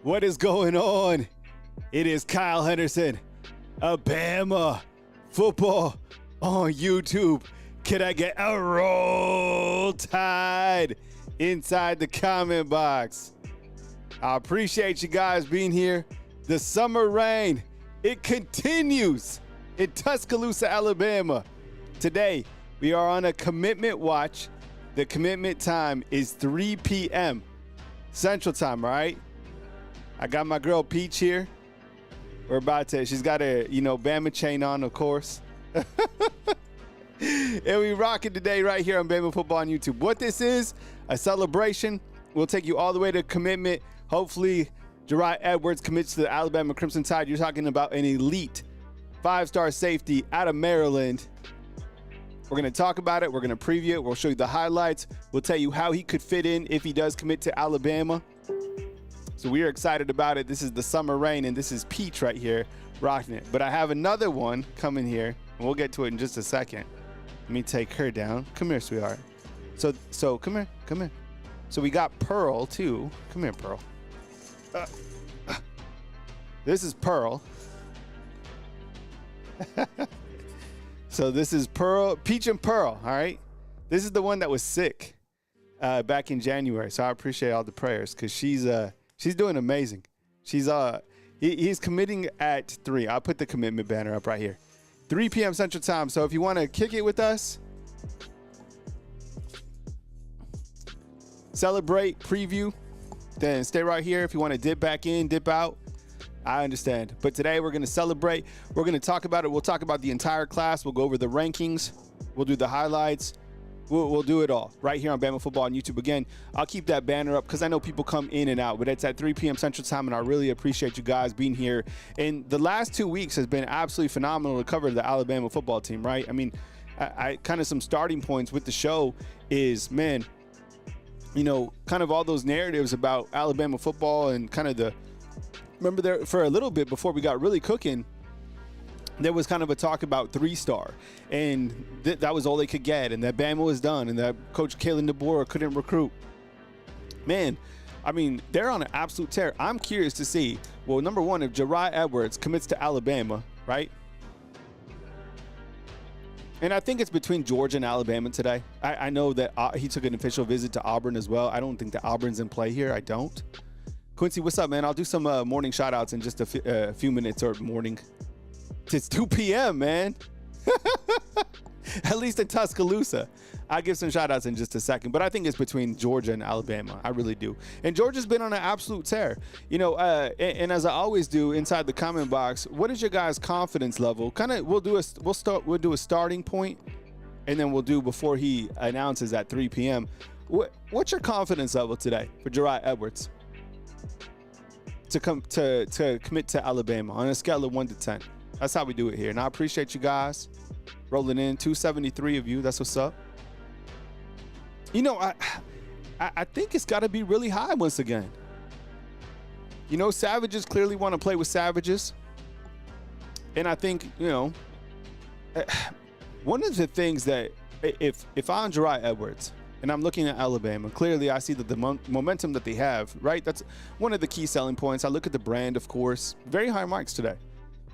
What is going on? It is Kyle Henderson, Alabama football on YouTube. Can I get a roll tide inside the comment box? I appreciate you guys being here. The summer rain, it continues in Tuscaloosa, Alabama. Today, we are on a commitment watch. The commitment time is 3 p.m. Central Time, all right? I got my girl Peach here. We're about to, she's got a, Bama chain on, of course. And we rocking today right here on Bama Football on YouTube. What this is, a celebration. We'll take you all the way to commitment. Hopefully, Jireh Edwards commits to the Alabama Crimson Tide. You're talking about an elite 5-star safety out of Maryland. We're going to talk about it. We're going to preview it. We'll show you the highlights. We'll tell you how he could fit in if he does commit to Alabama. So we are excited about it. This is the summer rain, and this is Peach right here rocking it. But I have another one coming here, and we'll get to it in just a second. Let me take her down. Come here, sweetheart. So come here, come here. So we got Pearl, too. Come here, Pearl. This is Pearl. So this is Pearl, Peach and Pearl, all right? This is the one that was sick back in January. So I appreciate all the prayers because she's doing amazing. He's committing at 3. I'll put the commitment banner up right here. 3 p.m. Central Time. So if you want to kick it with us, celebrate, preview, then stay right here. If you want to dip back in, dip out, I understand. But today we're going to celebrate. We're going to talk about it. We'll talk about the entire class. We'll go over the rankings. We'll do the highlights. We'll do it all right here on Bama Football on YouTube. Again, I'll keep that banner up because I know people come in and out, but it's at 3 p.m. Central Time, and I really appreciate you guys being here. And the last 2 weeks has been absolutely phenomenal to cover the Alabama football team, right? I mean, I kind of some starting points with the show is, man, kind of all those narratives about Alabama football and kind of remember there for a little bit before we got really cooking, there was kind of a talk about 3-star, and that was all they could get, and that Bama was done, and that Coach Kalen DeBoer couldn't recruit. Man, I mean, they're on an absolute tear. I'm curious to see, well, number one, if Jireh Edwards commits to Alabama, right? And I think it's between Georgia and Alabama today. I know that he took an official visit to Auburn as well. I don't think that Auburn's in play here. I don't. Quincy, what's up, man? I'll do some morning shout-outs in just a few minutes or morning. It's 2 p.m., man. At least in Tuscaloosa. I'll give some shout-outs in just a second. But I think it's between Georgia and Alabama. I really do. And Georgia's been on an absolute tear. And as I always do inside the comment box, what is your guys' confidence level? Kind of, we'll do a starting point, and then we'll do before he announces at 3 p.m. What's your confidence level today for Jireh Edwards to commit to Alabama on a scale of 1 to 10? That's how we do it here. And I appreciate you guys rolling in. 273 of you. That's what's up. I think it's got to be really high once again. Savages clearly want to play with savages. And I think, one of the things that if I'm Jireh Edwards and I'm looking at Alabama, clearly I see that the momentum that they have, right? That's one of the key selling points. I look at the brand, of course. Very high marks today.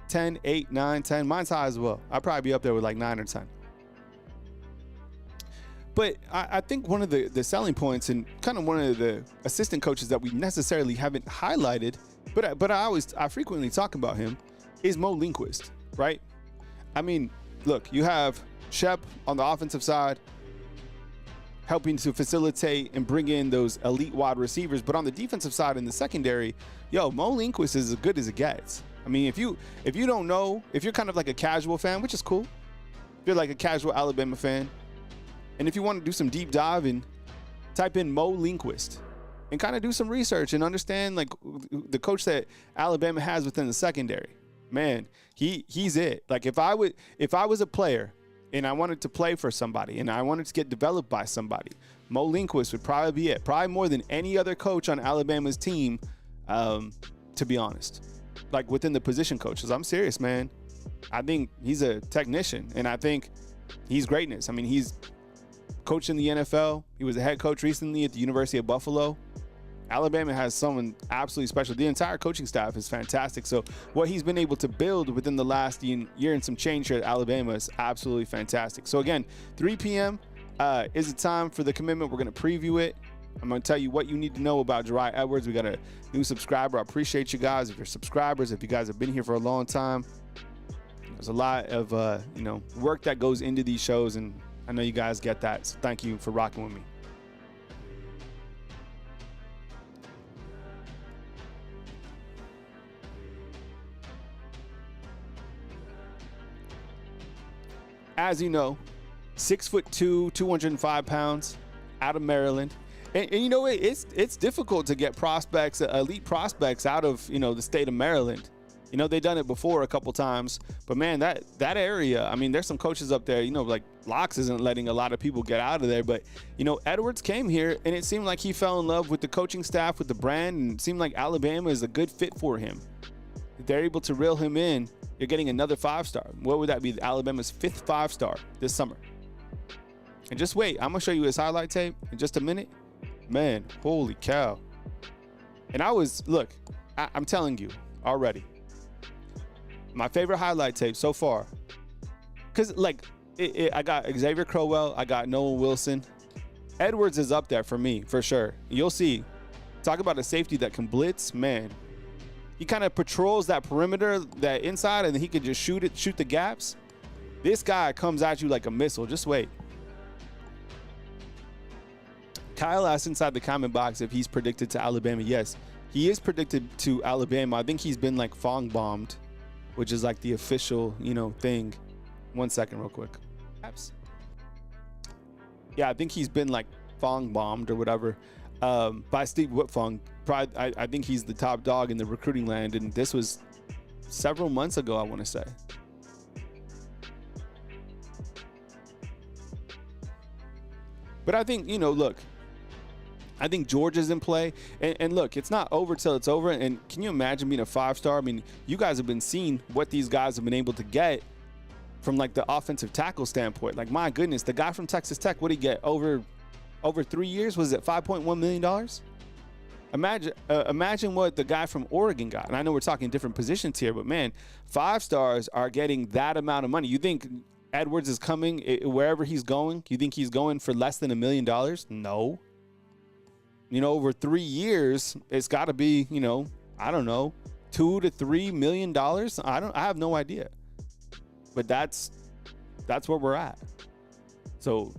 10, 8, 9, 10. Mine's high as well. I'll probably be up there with like 9 or 10. But I think one of the selling points and kind of one of the assistant coaches that we necessarily haven't highlighted, but I frequently talk about him, is Mo Lindquist, right? I mean, look, you have Shep on the offensive side helping to facilitate and bring in those elite wide receivers, but on the defensive side in the secondary, Mo Lindquist is as good as it gets. I mean, if you don't know, if you're kind of like a casual fan, which is cool, if you're like a casual Alabama fan, and if you want to do some deep dive and type in Mo Lindquist and kind of do some research and understand like the coach that Alabama has within the secondary, man, he's it. Like if I was a player and I wanted to play for somebody and I wanted to get developed by somebody, Mo Lindquist would probably be it. Probably more than any other coach on Alabama's team, to be honest. Like within the position coaches. I'm serious, man. I think he's a technician, and I think he's greatness. I mean, he's coached in the NFL. He was a head coach recently at the University of Buffalo. Alabama has someone absolutely special. The entire coaching staff is fantastic. So what he's been able to build within the last year and some change here at Alabama is absolutely fantastic. So again, 3 p.m. Is the time for the commitment. We're going to preview it. I'm going to tell you what you need to know about Jireh Edwards. We got a new subscriber. I appreciate you guys. If you're subscribers, if you guys have been here for a long time, there's a lot of work that goes into these shows, and I know you guys get that. So thank you for rocking with me. As you know, 6'2", 205 pounds, out of Maryland. And you know, it's difficult to get prospects, elite prospects out of, the state of Maryland. They've done it before a couple times, but man, that area, I mean, there's some coaches up there, like Locks isn't letting a lot of people get out of there, but Edwards came here and it seemed like he fell in love with the coaching staff, with the brand, and it seemed like Alabama is a good fit for him. If they're able to reel him in, you're getting another 5-star. What would that be? Alabama's 5th 5-star this summer. And just wait, I'm gonna show you his highlight tape in just a minute. Man, holy cow. And I'm telling you already, my favorite highlight tape so far, because I got Xavier Crowell, I got Noah Wilson. Edwards is up there for me, for sure. You'll see. Talk about a safety that can blitz, man. He kind of patrols that perimeter, that inside, and then he can just shoot the gaps. This guy comes at you like a missile. Just wait. Kyle asked inside the comment box if he's predicted to Alabama. Yes, he is predicted to Alabama. I think he's been Fong bombed, which is the official, thing. 1 second real quick. Yeah, I think he's been Fong bombed or whatever by Steve Whitfong. I think he's the top dog in the recruiting land, and this was several months ago, I want to say. But I think, look, I think Georgia's in play. And look, it's not over till it's over. And can you imagine being a 5-star? I mean, you guys have been seeing what these guys have been able to get from the offensive tackle standpoint. My goodness, the guy from Texas Tech, what did he get? Over 3 years? Was it $5.1 million? Imagine what the guy from Oregon got. And I know we're talking different positions here, but man, 5-stars are getting that amount of money. You think Edwards is coming wherever he's going? You think he's going for less than $1 million? No. Over 3 years, it's got to be, I don't know, $2 to $3 million. I have no idea, but that's where we're at. So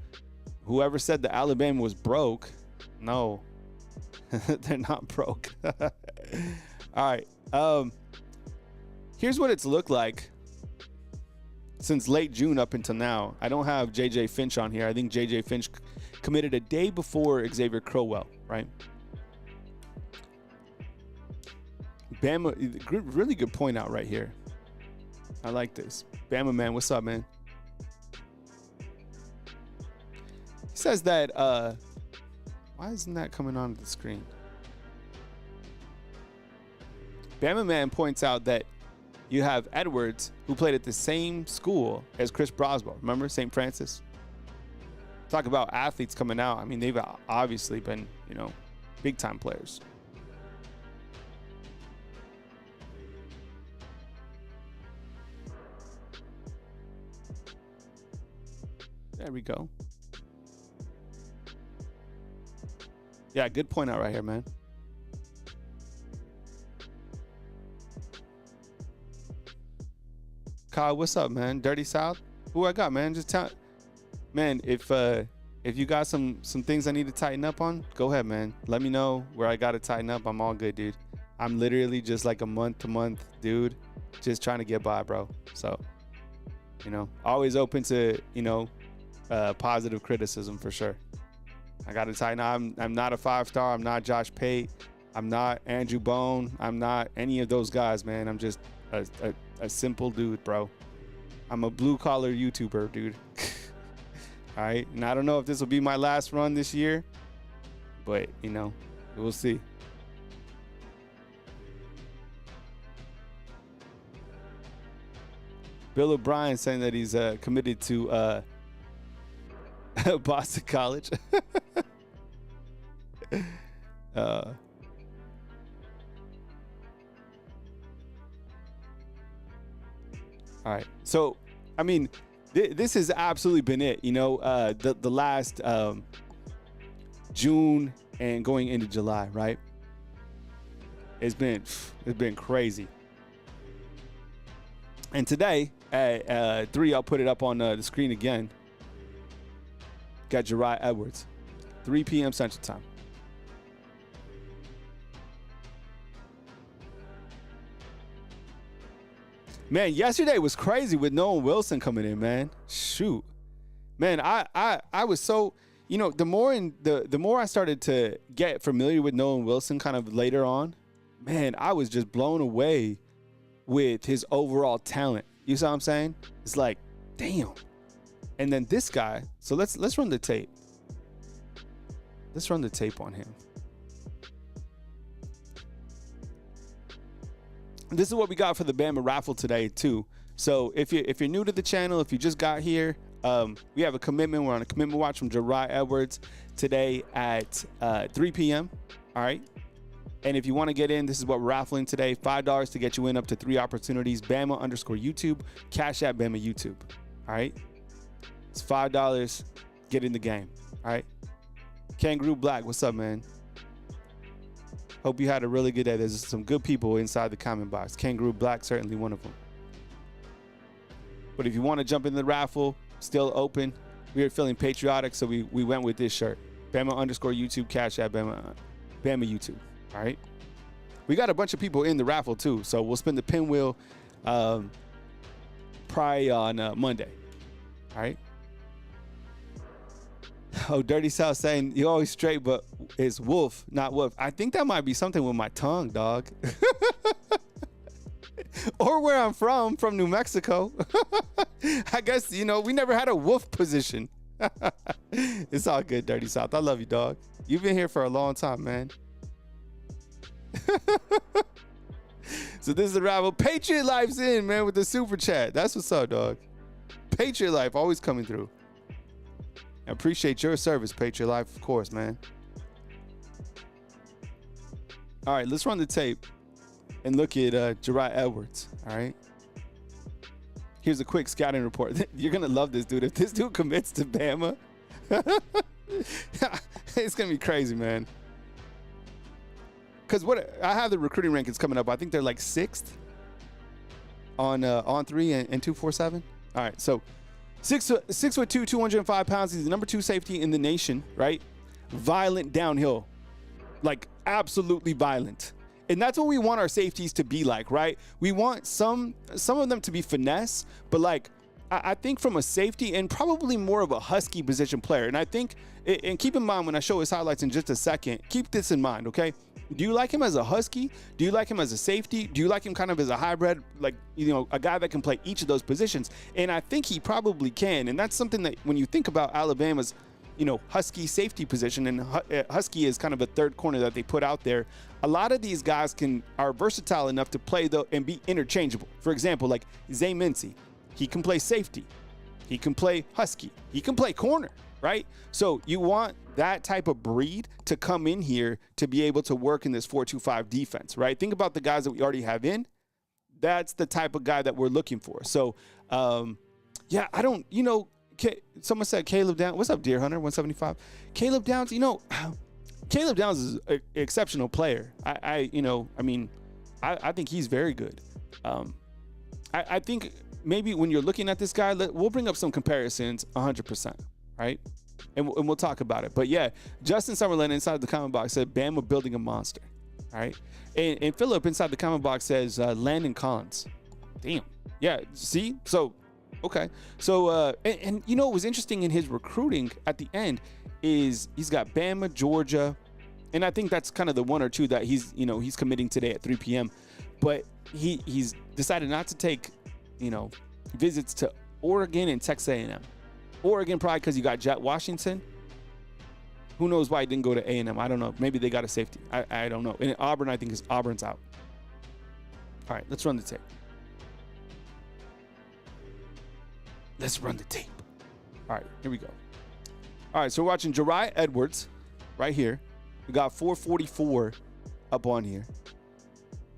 whoever said that Alabama was broke, no, they're not broke. All right. Here's what it's looked like since late June up until now. I don't have JJ Finch on here. I think JJ Finch committed a day before Xavier Crowell, right? Bama, really good point out right here. I like this. Bama man, what's up, man? He says that, why isn't that coming onto the screen? Bama man points out that you have Edwards, who played at the same school as Chris Broswell. Remember, St. Francis? Talk about athletes coming out. I mean, they've obviously been, big-time players. There we go. Yeah, good point out right here, man. Kyle, what's up, man? Dirty South? Who I got, man? Just tell, man, if you got some things I need to tighten up on, go ahead, man. Let me know where I got to tighten up. I'm all good, dude. I'm literally just a month-to-month dude, just trying to get by, bro. So, always open to, positive criticism for sure. I got to tighten up. I'm not a 5-star. I'm not Josh Pate. I'm not Andrew Bone. I'm not any of those guys, man. I'm just a simple dude, bro. I'm a blue-collar YouTuber, dude. All right, and I don't know if this will be my last run this year, but, we'll see. Bill O'Brien saying that he's committed to Boston College. All right. So, I mean, this has absolutely been it. You know, the last June and going into July, right? It's been crazy. And today at 3, I'll put it up on the screen again. Got Jireh Edwards, 3 p.m. Central Time. Man, yesterday was crazy with Noah Wilson coming in, man. Shoot. Man, I was so, you know, the more I started to get familiar with Noah Wilson kind of later on, man, I was just blown away with his overall talent. You see what I'm saying? It's like, damn. And then this guy, so let's run the tape. Let's run the tape on him. This is what we got for the Bama raffle today too. So if you're new to the channel, if you just got here, we have a commitment. We're on a commitment watch from Jireh Edwards today at 3 p.m. All right. And if you want to get in, this is what we're raffling today. $5 to get you in up to 3 opportunities. Bama_YouTube, Cash App Bama YouTube. All right. It's $5. Get in the game. All right. Kangaroo Black, what's up, man? Hope you had a really good day. There's some good people inside the comment box. Kangaroo Black, certainly one of them. But if you want to jump in the raffle, still open. We are feeling patriotic, so we went with this shirt. Bama_YouTube, Cash App Bama YouTube. All right. We got a bunch of people in the raffle too, so we'll spin the pinwheel probably on Monday. All right. Oh, Dirty South saying you're always straight, but it's wolf, not wolf. I think that might be something with my tongue, dog. Or where I'm from New Mexico. I guess, you know, we never had a wolf position. It's all good, Dirty South. I love you, dog. You've been here for a long time, man. So this is the rival. Patriot Life's in, man, with the super chat. That's what's up, dog. Patriot Life always coming through. I appreciate your service, Patriot Life, of course, man. All right, let's run the tape and look at Jireh Edwards, all right? Here's a quick scouting report. You're going to love this, dude. If this dude commits to Bama, it's going to be crazy, man. Because I have the recruiting rankings coming up. I think they're like 6th on 3 and 247. All right, so 6'2", 205 pounds. He's the number 2 safety in the nation, right? Violent downhill, like absolutely violent. And that's what we want our safeties to be like, right? We want some of them to be finesse, but like I think from a safety and probably more of a husky position player. And I think, and keep in mind when I show his highlights in just a second, keep this in mind, okay? Do you like him as a husky? Do you like him as a safety? Do you like him kind of as a hybrid, like, you know, a guy that can play each of those positions? And I think he probably can. And that's something that when you think about Alabama's, you know, husky safety position, and husky is kind of a third corner that they put out there. A lot of these guys are versatile enough to play though and be interchangeable. For example, like Zay Mincy, he can play safety, he can play husky, he can play corner, right? So you want that type of breed to come in here to be able to work in this 4-2-5 defense, right? Think about the guys that we already have in. That's the type of guy that we're looking for. So, yeah, I don't, you know, someone said Caleb Downs. What's up, Deer Hunter? 175. Caleb Downs, you know, Caleb Downs is an exceptional player. I think he's very good. I think maybe when you're looking at this guy, we'll bring up some comparisons 100%, right? And we'll talk about it. But yeah, Justin Summerlin inside the comment box said Bama building a monster, all right? And Philip inside the comment box says Landon Collins. Damn. Yeah, see? So, okay. So, and you know what was interesting in his recruiting at the end is he's got Bama, Georgia, and I think that's kind of the one or two that he's committing today at 3 p.m. But he's decided not to take, you know, visits to Oregon and Texas A&M. Oregon probably because you got Jet Washington. Who knows why he didn't go to A&M? I don't know. Maybe they got a safety. I don't know. And Auburn, I think Auburn's out. All right, let's run the tape. Let's run the tape. All right, here we go. All right, so we're watching Jireh Edwards right here. We got 444 up on here.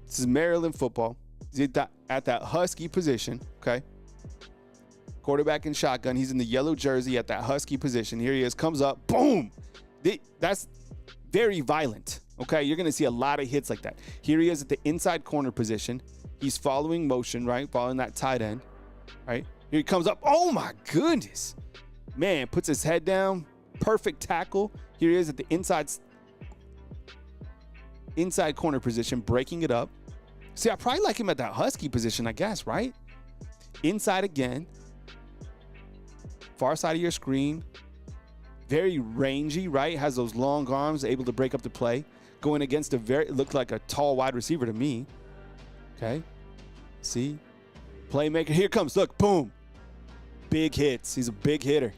This is Maryland football. He's at that husky position, okay? Quarterback in shotgun. He's in the yellow jersey at that Husky position. Here he is. Comes up. Boom. That's very violent. Okay, you're going to see a lot of hits like that. Here he is at the inside corner position. He's following motion, right? Following that tight end, right? Here he comes up. Oh, my goodness. Man, puts his head down. Perfect tackle. Here he is at the inside corner position, breaking it up. See, I probably like him at that Husky position, I guess, right? Inside again. Far side of your screen. Very rangy, right? Has those long arms, able to break up the play. Going against looked like a tall wide receiver to me. Okay. See? Playmaker. Here comes. Look, boom. Big hits. He's a big hitter.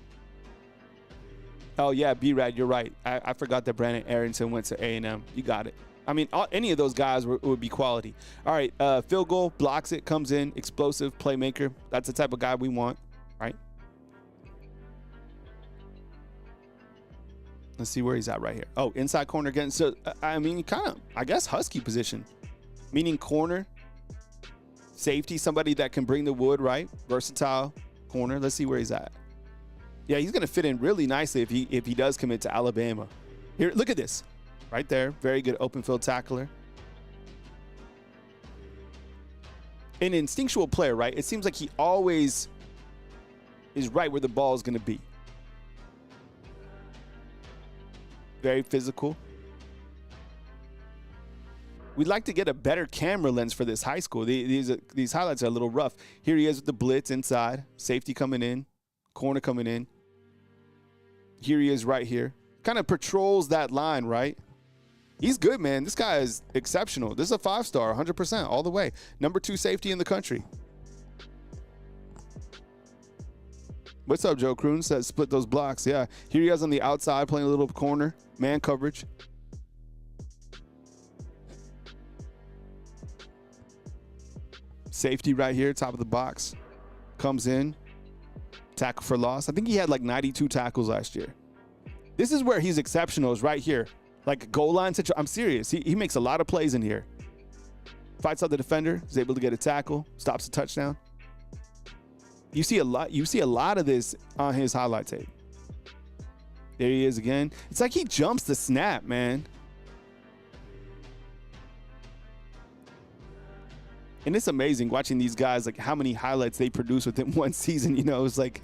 Oh, yeah, B-Rad, you're right. I forgot that Brandon Arrington went to A&M. You got it. I mean, any of those guys would be quality. All right, field goal, blocks it, comes in, explosive, playmaker. That's the type of guy we want, right? Let's see where he's at right here. Oh, inside corner again. So, I mean, kind of, I guess, Husky position. Meaning corner, safety, somebody that can bring the wood, right? Versatile corner. Let's see where he's at. Yeah, he's going to fit in really nicely if he does commit to Alabama. Here, look at this. Right there. Very good open field tackler. An instinctual player, right? It seems like he always is right where the ball is going to be. Very physical. We'd like to get a better camera lens for this high school. These highlights are a little rough. Here he is with the blitz inside. Safety coming in. Corner coming in. Here he is right here. Kind of patrols that line, right? He's good, man. This guy is exceptional. This is a 5-star, 100%, all the way. Number 2 safety in the country. What's up, Joe Kroon? Says split those blocks. Yeah. Here he is on the outside playing a little corner. Man coverage. Safety right here, top of the box. Comes in. Tackle for loss. I think he had like 92 tackles last year. This is where he's exceptional, is right here. Like goal line situation. I'm serious. He makes a lot of plays in here. Fights out the defender. Is able to get a tackle. Stops a touchdown. You see a lot of this on his highlight tape. There he is again. It's like he jumps the snap, man. And it's amazing watching these guys, like how many highlights they produce within one season. You know, it's like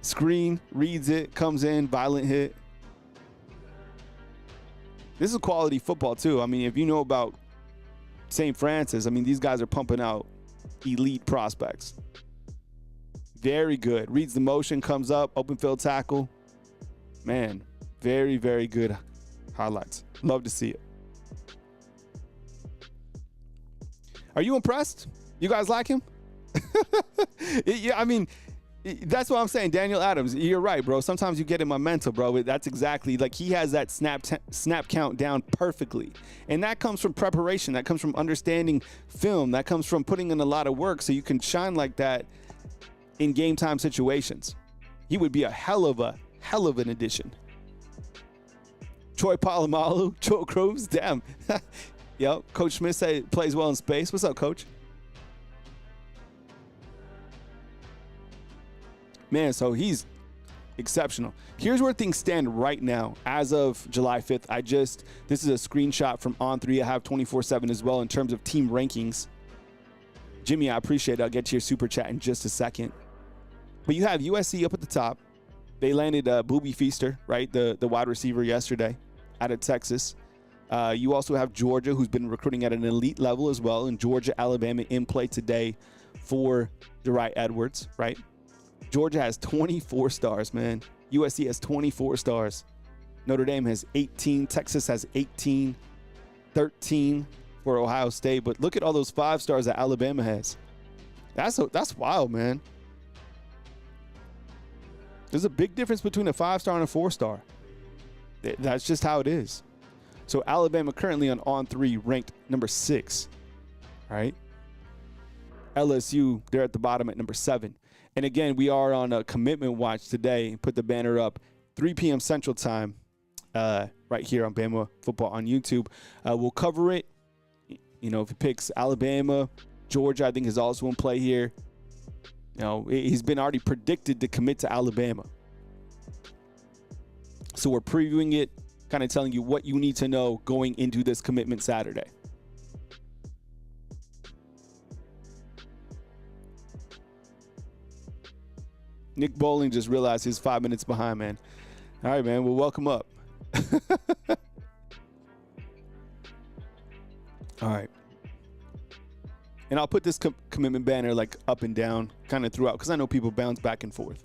screen, reads it, comes in, violent hit. This is quality football too. I mean, if you know about St. Francis, I mean, these guys are pumping out elite prospects. Very good. Reads the motion, comes up, open field tackle. Man, very, very good highlights. Love to see it. Are you impressed? You guys like him? Yeah, I mean, that's what I'm saying. Daniel Adams, you're right, bro. Sometimes you get in my mental, bro. That's exactly, like, he has that snap count down perfectly. And that comes from preparation. That comes from understanding film. That comes from putting in a lot of work so you can shine like that in game time situations. He would be a hell of an addition. Troy Polamalu, Joe Cruz, damn. Yep, Coach Smith said plays well in space. What's up, Coach? Man, so he's exceptional. Here's where things stand right now. As of July 5th, this is a screenshot from On3. I have 24/7 as well in terms of team rankings. Jimmy, I appreciate it. I'll get to your super chat in just a second. But you have USC up at the top. They landed Booby Feaster, right? The wide receiver yesterday out of Texas. You also have Georgia, who's been recruiting at an elite level as well. And Georgia, Alabama in play today for Jireh Edwards, right? Georgia has 24 stars, man. USC has 24 stars. Notre Dame has 18. Texas has 18. 13 for Ohio State. But look at all those 5 stars that Alabama has. That's wild, man. There's a big difference between a 5-star and a 4-star. That's just how it is. So Alabama currently on 3 ranked number 6, right? LSU, they're at the bottom at number 7. And again, we are on a commitment watch today. Put the banner up, 3 p.m. Central Time, right here on Bama Football on YouTube. We'll cover it. You know, if it picks Alabama, Georgia, I think is also in play here. You know, he's been already predicted to commit to Alabama. So we're previewing it, kind of telling you what you need to know going into this commitment Saturday. Nick Bowling just realized he's 5 minutes behind, man. All right, man. Well, welcome up. All right. And I'll put this commitment banner like up and down kind of throughout because I know people bounce back and forth.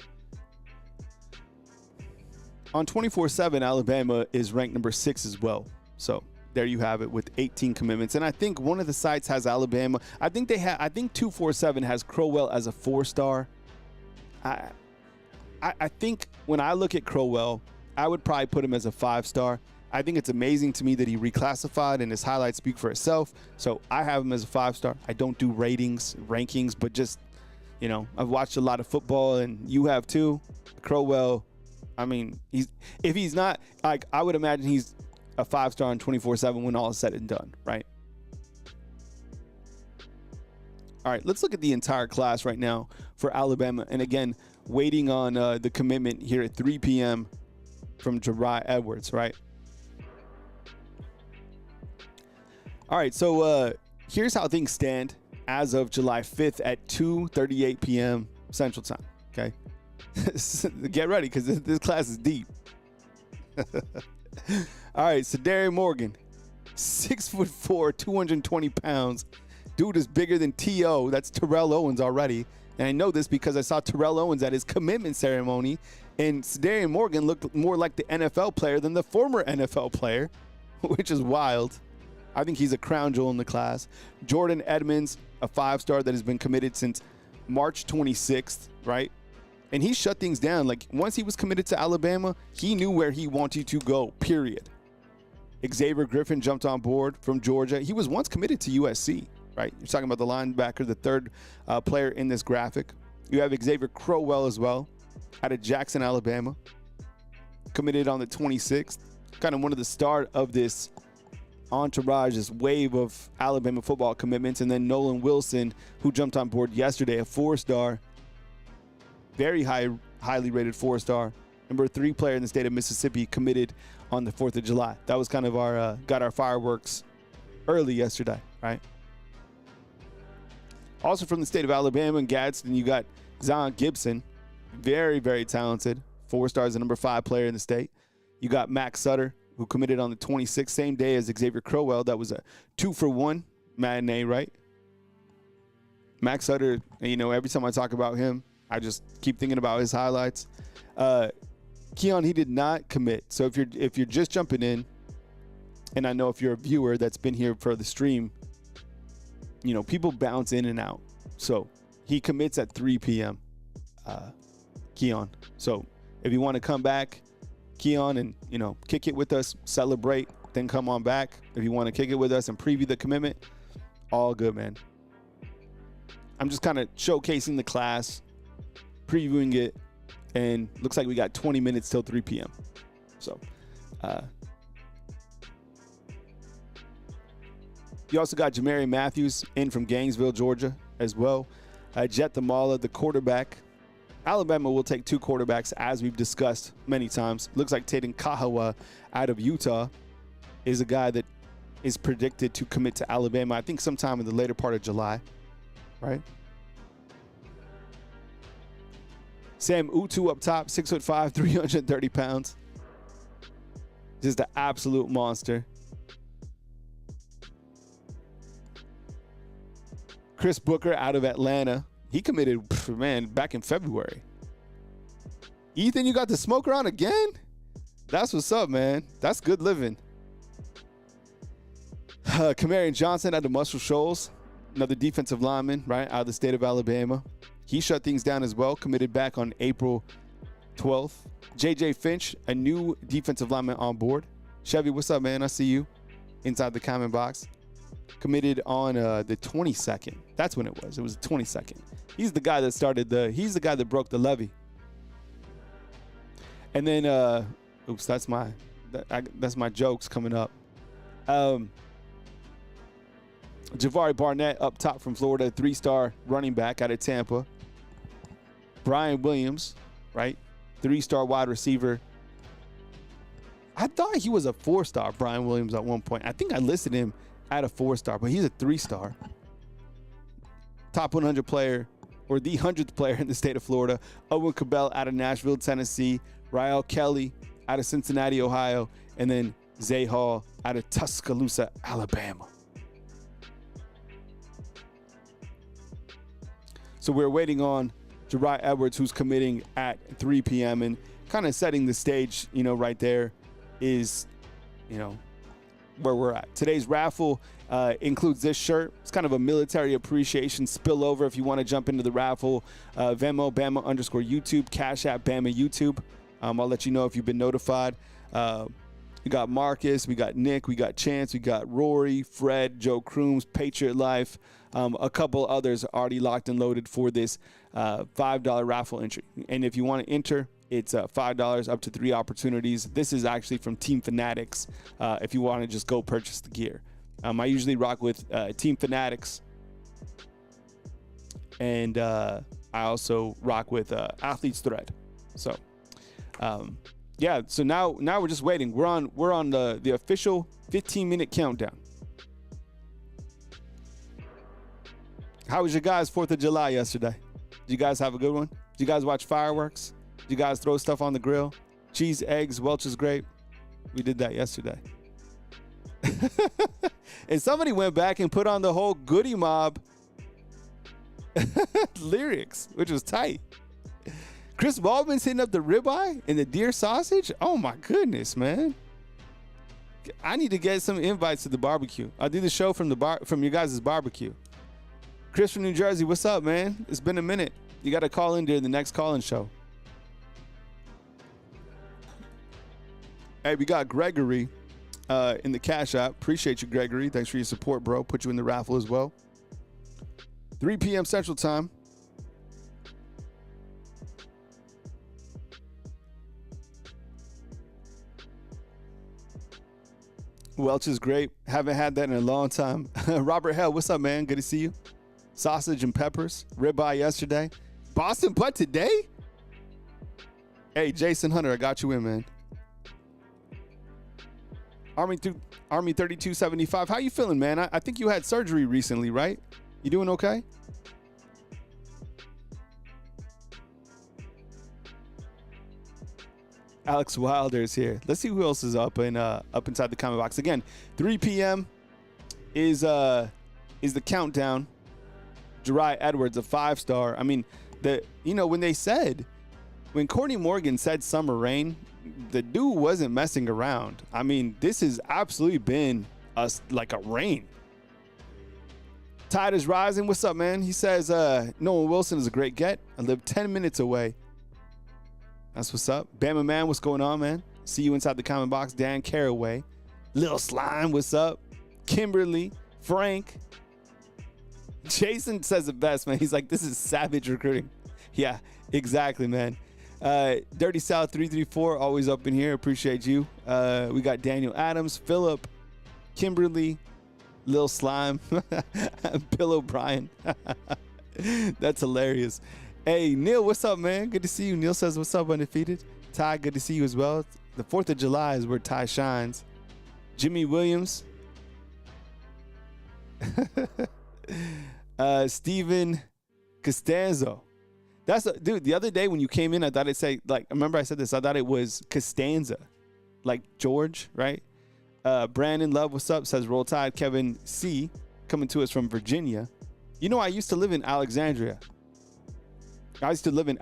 On 24/7, Alabama is ranked number 6 as well. So there you have it with 18 commitments. And I think one of the sites has Alabama. I think 247 has Crowell as a 4-star. I think when I look at Crowell, I would probably put him as a 5-star. I think it's amazing to me that he reclassified and his highlights speak for itself. So I have him as a 5-star. I don't do rankings, but just, you know, I've watched a lot of football and you have too. Crowell, I mean, if he's not, like, I would imagine he's a 5-star on 24/7 when all is said and done, right? All right, let's look at the entire class right now for Alabama. And again, waiting on the commitment here at 3 p.m. from Jireh Edwards, right? All right, so here's how things stand as of July 5th at 2:38 p.m. Central Time, okay? Get ready because this class is deep. All right, so Darren Morgan, 6'4", 220 pounds. Dude is bigger than T.O. That's Terrell Owens already. And I know this because I saw Terrell Owens at his commitment ceremony, and Darren Morgan looked more like the NFL player than the former NFL player, which is wild. I think he's a crown jewel in the class. Jordan Edmonds, a 5-star that has been committed since March 26th, right? And he shut things down. Like, once he was committed to Alabama, he knew where he wanted to go, period. Xavier Griffin jumped on board from Georgia. He was once committed to USC. Right, you're talking about the linebacker, the third player in this graphic. You have Xavier Crowell as well, out of Jackson, Alabama, committed on the 26th. Kind of one of the start of this entourage, this wave of Alabama football commitments. And then Nolan Wilson, who jumped on board yesterday, a 4-star, very highly rated 4-star, number 3 player in the state of Mississippi, committed on the 4th of July. That was kind of our got our fireworks early yesterday, right? Also from the state of Alabama and Gadsden, you got Zion Gibson, very, very talented. 4-star as the number 5 player in the state. You got Max Sutter, who committed on the 26th, same day as Xavier Crowell. That was a 2-for-1 matinee, right? Max Sutter, you know, every time I talk about him, I just keep thinking about his highlights. Keon, he did not commit. So if you're just jumping in, and I know if you're a viewer that's been here for the stream, you know, people bounce in and out. So he commits at 3 p.m., Keon. So if you want to come back, Keon, and, you know, kick it with us, celebrate, then come on back. If you want to kick it with us and preview the commitment, all good, man. I'm just kind of showcasing the class, previewing it, and looks like we got 20 minutes till 3 p.m. So, you also got Jamari Matthews in from Gainesville, Georgia, as well. Jet Thamala, the quarterback. Alabama will take 2 quarterbacks, as we've discussed many times. Looks like Taden Kahawa out of Utah is a guy that is predicted to commit to Alabama, I think sometime in the later part of July, right? Sam Utu up top, 6'5", 330 pounds. Just an absolute monster. Chris Booker out of Atlanta. He committed, man, back in February. Ethan, you got the smoker on again? That's what's up, man. That's good living. Kamarion Johnson out of Muscle Shoals. Another defensive lineman, right, out of the state of Alabama. He shut things down as well, committed back on April 12th. J.J. Finch, a new defensive lineman on board. Chevy, what's up, man? I see you inside the comment box. Committed on the 22nd. That's when it was. It was the 22nd. He's the guy that he's the guy that broke the levee. And then, oops, that's my jokes coming up. Javari Barnett up top from Florida, 3-star running back out of Tampa. Brian Williams, right? 3-star wide receiver. I thought he was a 4-star, Brian Williams, at one point. I think I listed him at a 4-star, but he's a 3-star. Top 100 player, or the 100th player in the state of Florida. Owen Cabell out of Nashville, Tennessee. Rael Kelly out of Cincinnati, Ohio. And then Zay Hall out of Tuscaloosa, Alabama. So we're waiting on Jireh Edwards, who's committing at 3 p.m. and kind of setting the stage, right there is, where we're at. Today's raffle includes this shirt. It's kind of a military appreciation spillover. If you want to jump into the raffle, Venmo, Bama_YouTube, Cash App, Bama YouTube. I'll let you know if you've been notified. We got Marcus, we got Nick, we got Chance, we got Rory, Fred, Joe Crooms, Patriot Life, a couple others already locked and loaded for this $5 raffle entry. And if you want to enter, it's $5 up to 3 opportunities. This is actually from Team Fanatics if you want to just go purchase the gear. I usually rock with Team Fanatics, and I also rock with Athletes Thread. So yeah, so now we're just waiting. We're on the official 15-minute countdown. How was your guys' 4th of July yesterday? Did you guys have a good one? Did you guys watch fireworks? Did you guys throw stuff on the grill? Cheese, eggs, Welch's grape? We did that yesterday. And somebody went back and put on the whole Goody Mob lyrics, which was tight. Chris Baldwin's hitting up the ribeye and the deer sausage. Oh my goodness, man! I need to get some invites to the barbecue. I'll do the show from your guys' barbecue. Chris from New Jersey, what's up, man? It's been a minute. You got to call in during the next call-in show. Hey, we got Gregory in the Cash App. Appreciate you, Gregory. Thanks for your support, bro. Put you in the raffle as well. 3 p.m. Central Time. Welch is great. Haven't had that in a long time. Robert Hell, what's up, man? Good to see you. Sausage and peppers. Ribeye yesterday. Boston butt today? Hey, Jason Hunter, I got you in, man. Army 3275. How you feeling, man? I think you had surgery recently, right? You doing okay? Alex Wilder is here. Let's see who else is up inside the comment box. Again, 3 p.m. is the countdown. Jireh Edwards, a 5-star. I mean, when Courtney Morgan said summer rain, the dude wasn't messing around. I mean, this has absolutely been like a rain. Tide is rising. What's up, man? He says Nolan Wilson is a great get. I live 10 minutes away. That's what's up. Bama Man, what's going on, man? See you inside the comment box. Dan Caraway. Lil Slime, what's up? Kimberly, Frank. Jason says it best, man. He's like, this is savage recruiting. Yeah, exactly, man. Dirty South 334, always up in here. Appreciate you. We got Daniel Adams, Philip, Kimberly, Lil Slime, Bill O'Brien. That's hilarious. Hey, Neil, what's up, man? Good to see you. Neil says, what's up, Undefeated? Ty, good to see you as well. The 4th of July is where Ty shines. Jimmy Williams. Steven Costanzo. Dude, the other day when you came in, I thought it said, remember I said this, I thought it was Costanza, like George, right? Brandon Love, what's up? Says Roll Tide. Kevin C, coming to us from Virginia. I used to live in Alexandria. I used to live in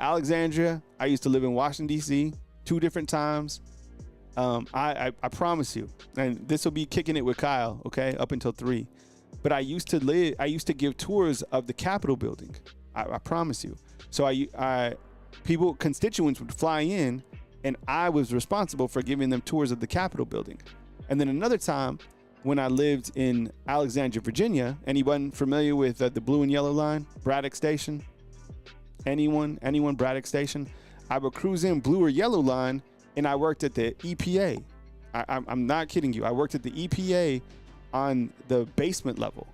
Washington, D.C. 2 different times. I promise you, and this will be kicking it with Kyle, okay, up until 3. But I used to give tours of the Capitol building. I promise you. So constituents would fly in, and I was responsible for giving them tours of the Capitol building. And then another time when I lived in Alexandria, Virginia, anyone familiar with the blue and yellow line, Braddock Station? Anyone Braddock Station? I would cruise in blue or yellow line, and I worked at the EPA. I'm not kidding you. I worked at the EPA on the basement level.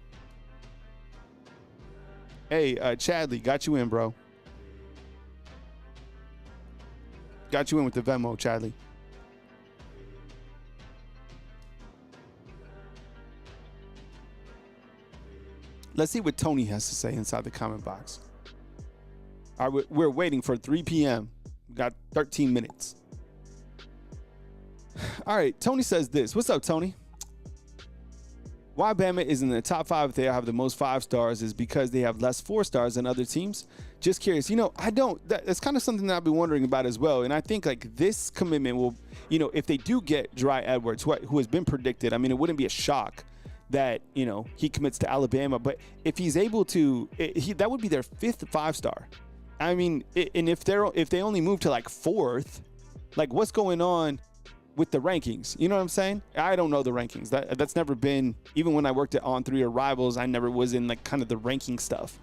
Hey, Chadley, got you in, bro. Got you in with the Venmo, Chadley. Let's see what Tony has to say inside the comment box. All right, we're waiting for 3 p.m. We got 13 minutes. All right, Tony says this. What's up, Tony? Why Bama is in the top 5 if they have the most 5 stars is because they have less 4 stars than other teams. Just curious. That's kind of something that I've been wondering about as well. And I think like this commitment will, if they do get Jireh Edwards, who has been predicted, I mean, it wouldn't be a shock that, he commits to Alabama. But if he's able to, that would be their 5th 5-star. I mean, and if they only move to like 4th, like what's going on with the rankings? You know what I'm saying? I don't know the rankings. That's never been, even when I worked at On3 or Rivals, I never was in like kind of the ranking stuff.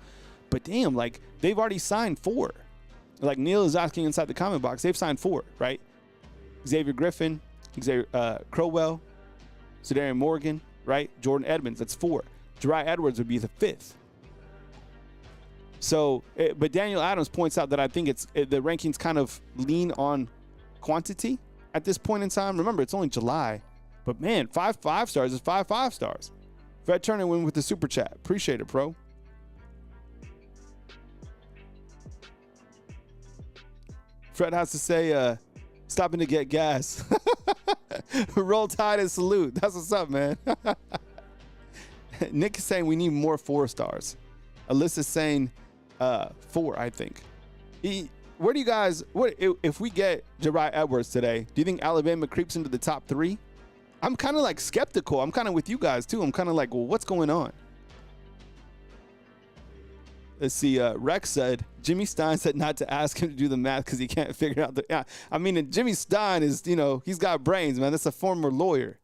But damn, like they've already signed 4. Like Neil is asking inside the comment box, they've signed 4, right? Xavier Griffin, Crowell, Zadarian Morgan, right? Jordan Edmonds, that's 4. Jireh Edwards would be the 5th. So, but Daniel Adams points out that I think the rankings kind of lean on quantity at this point in time. Remember, it's only July, but man, 5 5-stars is 5 5-stars. Fred Turner went with the super chat. Appreciate it, bro. Fred has to say, stopping to get gas. Roll Tide and salute. That's what's up, man. Nick is saying we need more 4 stars. Alyssa's saying 4, I think. Where do you guys, if we get Jireh Edwards today, do you think Alabama creeps into the top 3? I'm kind of like skeptical. I'm kind of with you guys too. I'm kind of like, well, what's going on? Let's see. Rex said, Jimmy Stein said not to ask him to do the math because he can't figure out the, I mean, Jimmy Stein is, he's got brains, man. That's a former lawyer.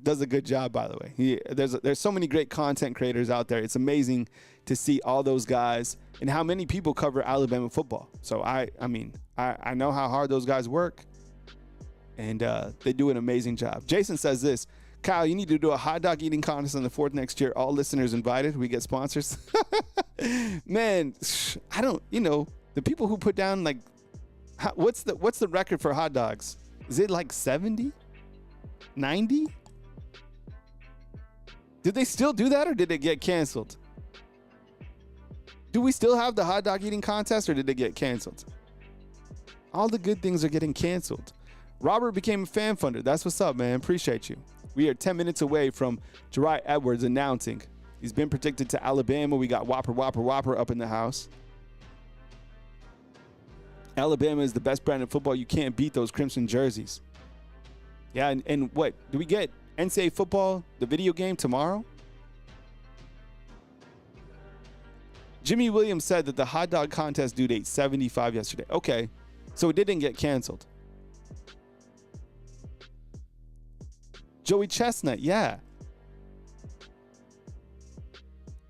Does a good job, by the way. There's so many great content creators out there. It's amazing to see all those guys and how many people cover Alabama football. So I know how hard those guys work, and they do an amazing job. Jason says this, Kyle, you need to do a hot dog eating contest on the 4th next year. All listeners invited. We get sponsors. Man, I don't, the people who put down like, what's the record for hot dogs? Is it like 70? 90? Did they still do that or did it get canceled? Do we still have the hot dog eating contest or did it get canceled? All the good things are getting canceled. Robert became a fan funder. That's what's up, man. Appreciate you. We are 10 minutes away from Jireh Edwards announcing he's been predicted to Alabama. We got Whopper up in the house. Alabama is the best brand of football. You can't beat those crimson jerseys. Yeah, and what? Do we get NCAA football, the video game, tomorrow? Jimmy Williams said that the hot dog contest due date 75 yesterday. Okay, so it didn't get canceled. Joey Chestnut, yeah.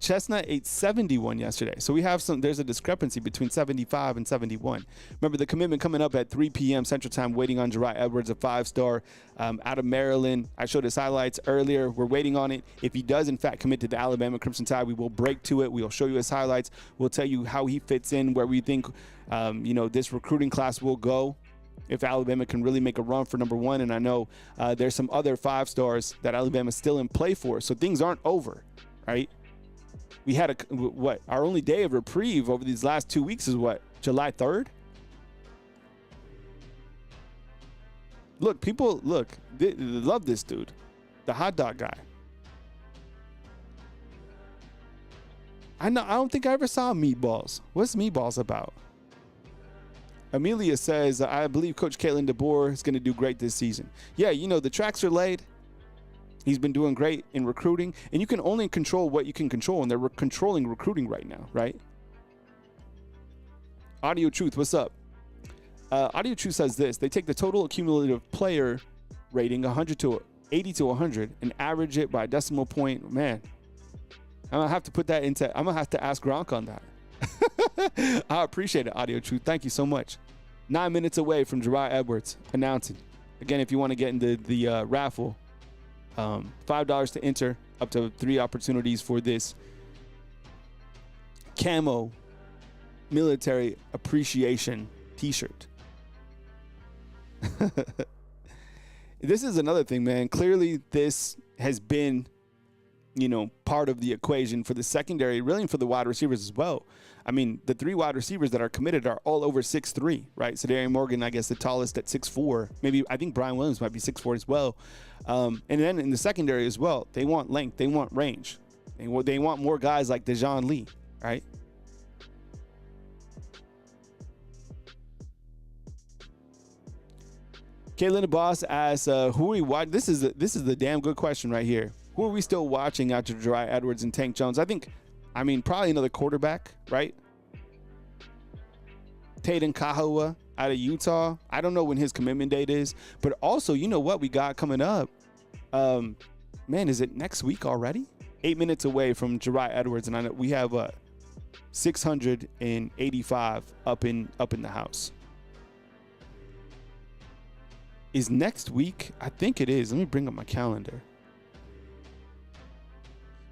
Chestnut ate 71 yesterday. So we have there's a discrepancy between 75 and 71. Remember the commitment coming up at 3 p.m. Central Time, waiting on Jireh Edwards, a 5-star out of Maryland. I showed his highlights earlier. We're waiting on it. If he does, in fact, commit to the Alabama Crimson Tide, we will break to it. We'll show you his highlights. We'll tell you how he fits in, where we think, this recruiting class will go. If Alabama can really make a run for number 1. And I know there's some other 5-stars that Alabama's still in play for. So things aren't over, right? We had our only day of reprieve over these last 2 weeks is what? July 3rd? Look, people, they love this dude, the hot dog guy. I don't think I ever saw Meatballs. What's Meatballs about? Amelia says, I believe Coach Kalen DeBoer is going to do great this season. Yeah, the tracks are laid. He's been doing great in recruiting, and you can only control what you can control, and they're controlling recruiting right now, right? Audio Truth, what's up? Audio Truth says this. They take the total cumulative player rating 100 to 80 to 100 and average it by a decimal point. Man, I'm going to have to put that I'm going to have to ask Gronk on that. I appreciate it, Audio Truth. Thank you so much. 9 minutes away from Jireh Edwards announcing. Again, if you want to get into the raffle, $5 to enter, up to 3 opportunities for this camo military appreciation t-shirt. This is another thing, man. Clearly, this has been, part of the equation for the secondary, really, and for the wide receivers as well. I mean, the 3 wide receivers that are committed are all over 6'3", right? So Darian Morgan, I guess, the tallest at 6'4". Maybe I think Brian Williams might be 6'4" as well. And then in the secondary as well, they want length, they want range, they want more guys like Dejon Lee, right? Caitlin Boss asks, who are we watching? This is the damn good question right here. Who are we still watching after Jireh Edwards and Tank Jones? I mean, probably another quarterback, right? Taden Kahoua out of Utah. I don't know when his commitment date is, but also, you know what we got coming up? Man, is it next week already? 8 minutes away from Jireh Edwards, and I know we have 685 up in the house. Is next week? I think it is. Let me bring up my calendar.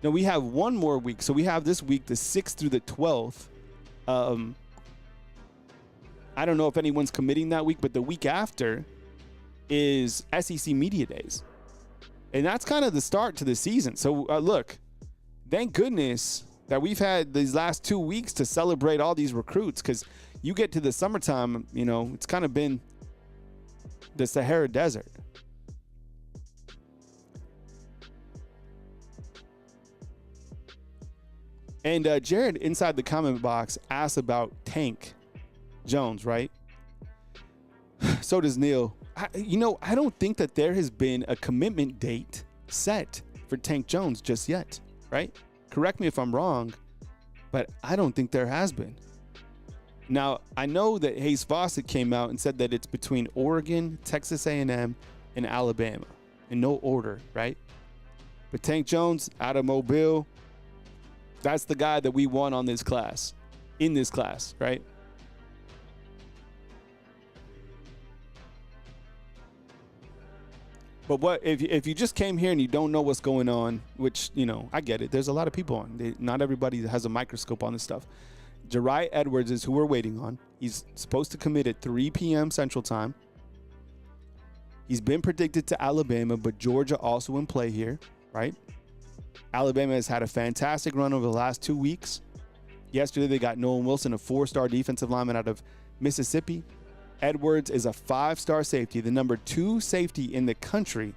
No, we have one more week. So we have this week, the 6th through the 12th. I don't know if anyone's committing that week, but the week after is SEC Media Days. And that's kind of the start to the season. So look, thank goodness that we've had these last 2 weeks to celebrate all these recruits, because you get to the summertime, it's kind of been the Sahara Desert. And Jared inside the comment box asked about Tank Jones, right? So does Neil. I don't think that there has been a commitment date set for Tank Jones just yet, right? Correct me if I'm wrong, but I don't think there has been. Now, I know that Hayes Fawcett came out and said that it's between Oregon, Texas A&M, and Alabama in no order, right? But Tank Jones out of Mobile, that's the guy that we want in this class, right? But what if you just came here and you don't know what's going on, which, I get it. There's a lot of people on. Not everybody has a microscope on this stuff. Jireh Edwards is who we're waiting on. He's supposed to commit at 3 p.m. Central Time. He's been predicted to Alabama, but Georgia also in play here, right? Alabama has had a fantastic run over the last 2 weeks. Yesterday, they got Nolan Wilson, a 4-star defensive lineman out of Mississippi. Edwards is a 5-star safety, the number 2 safety in the country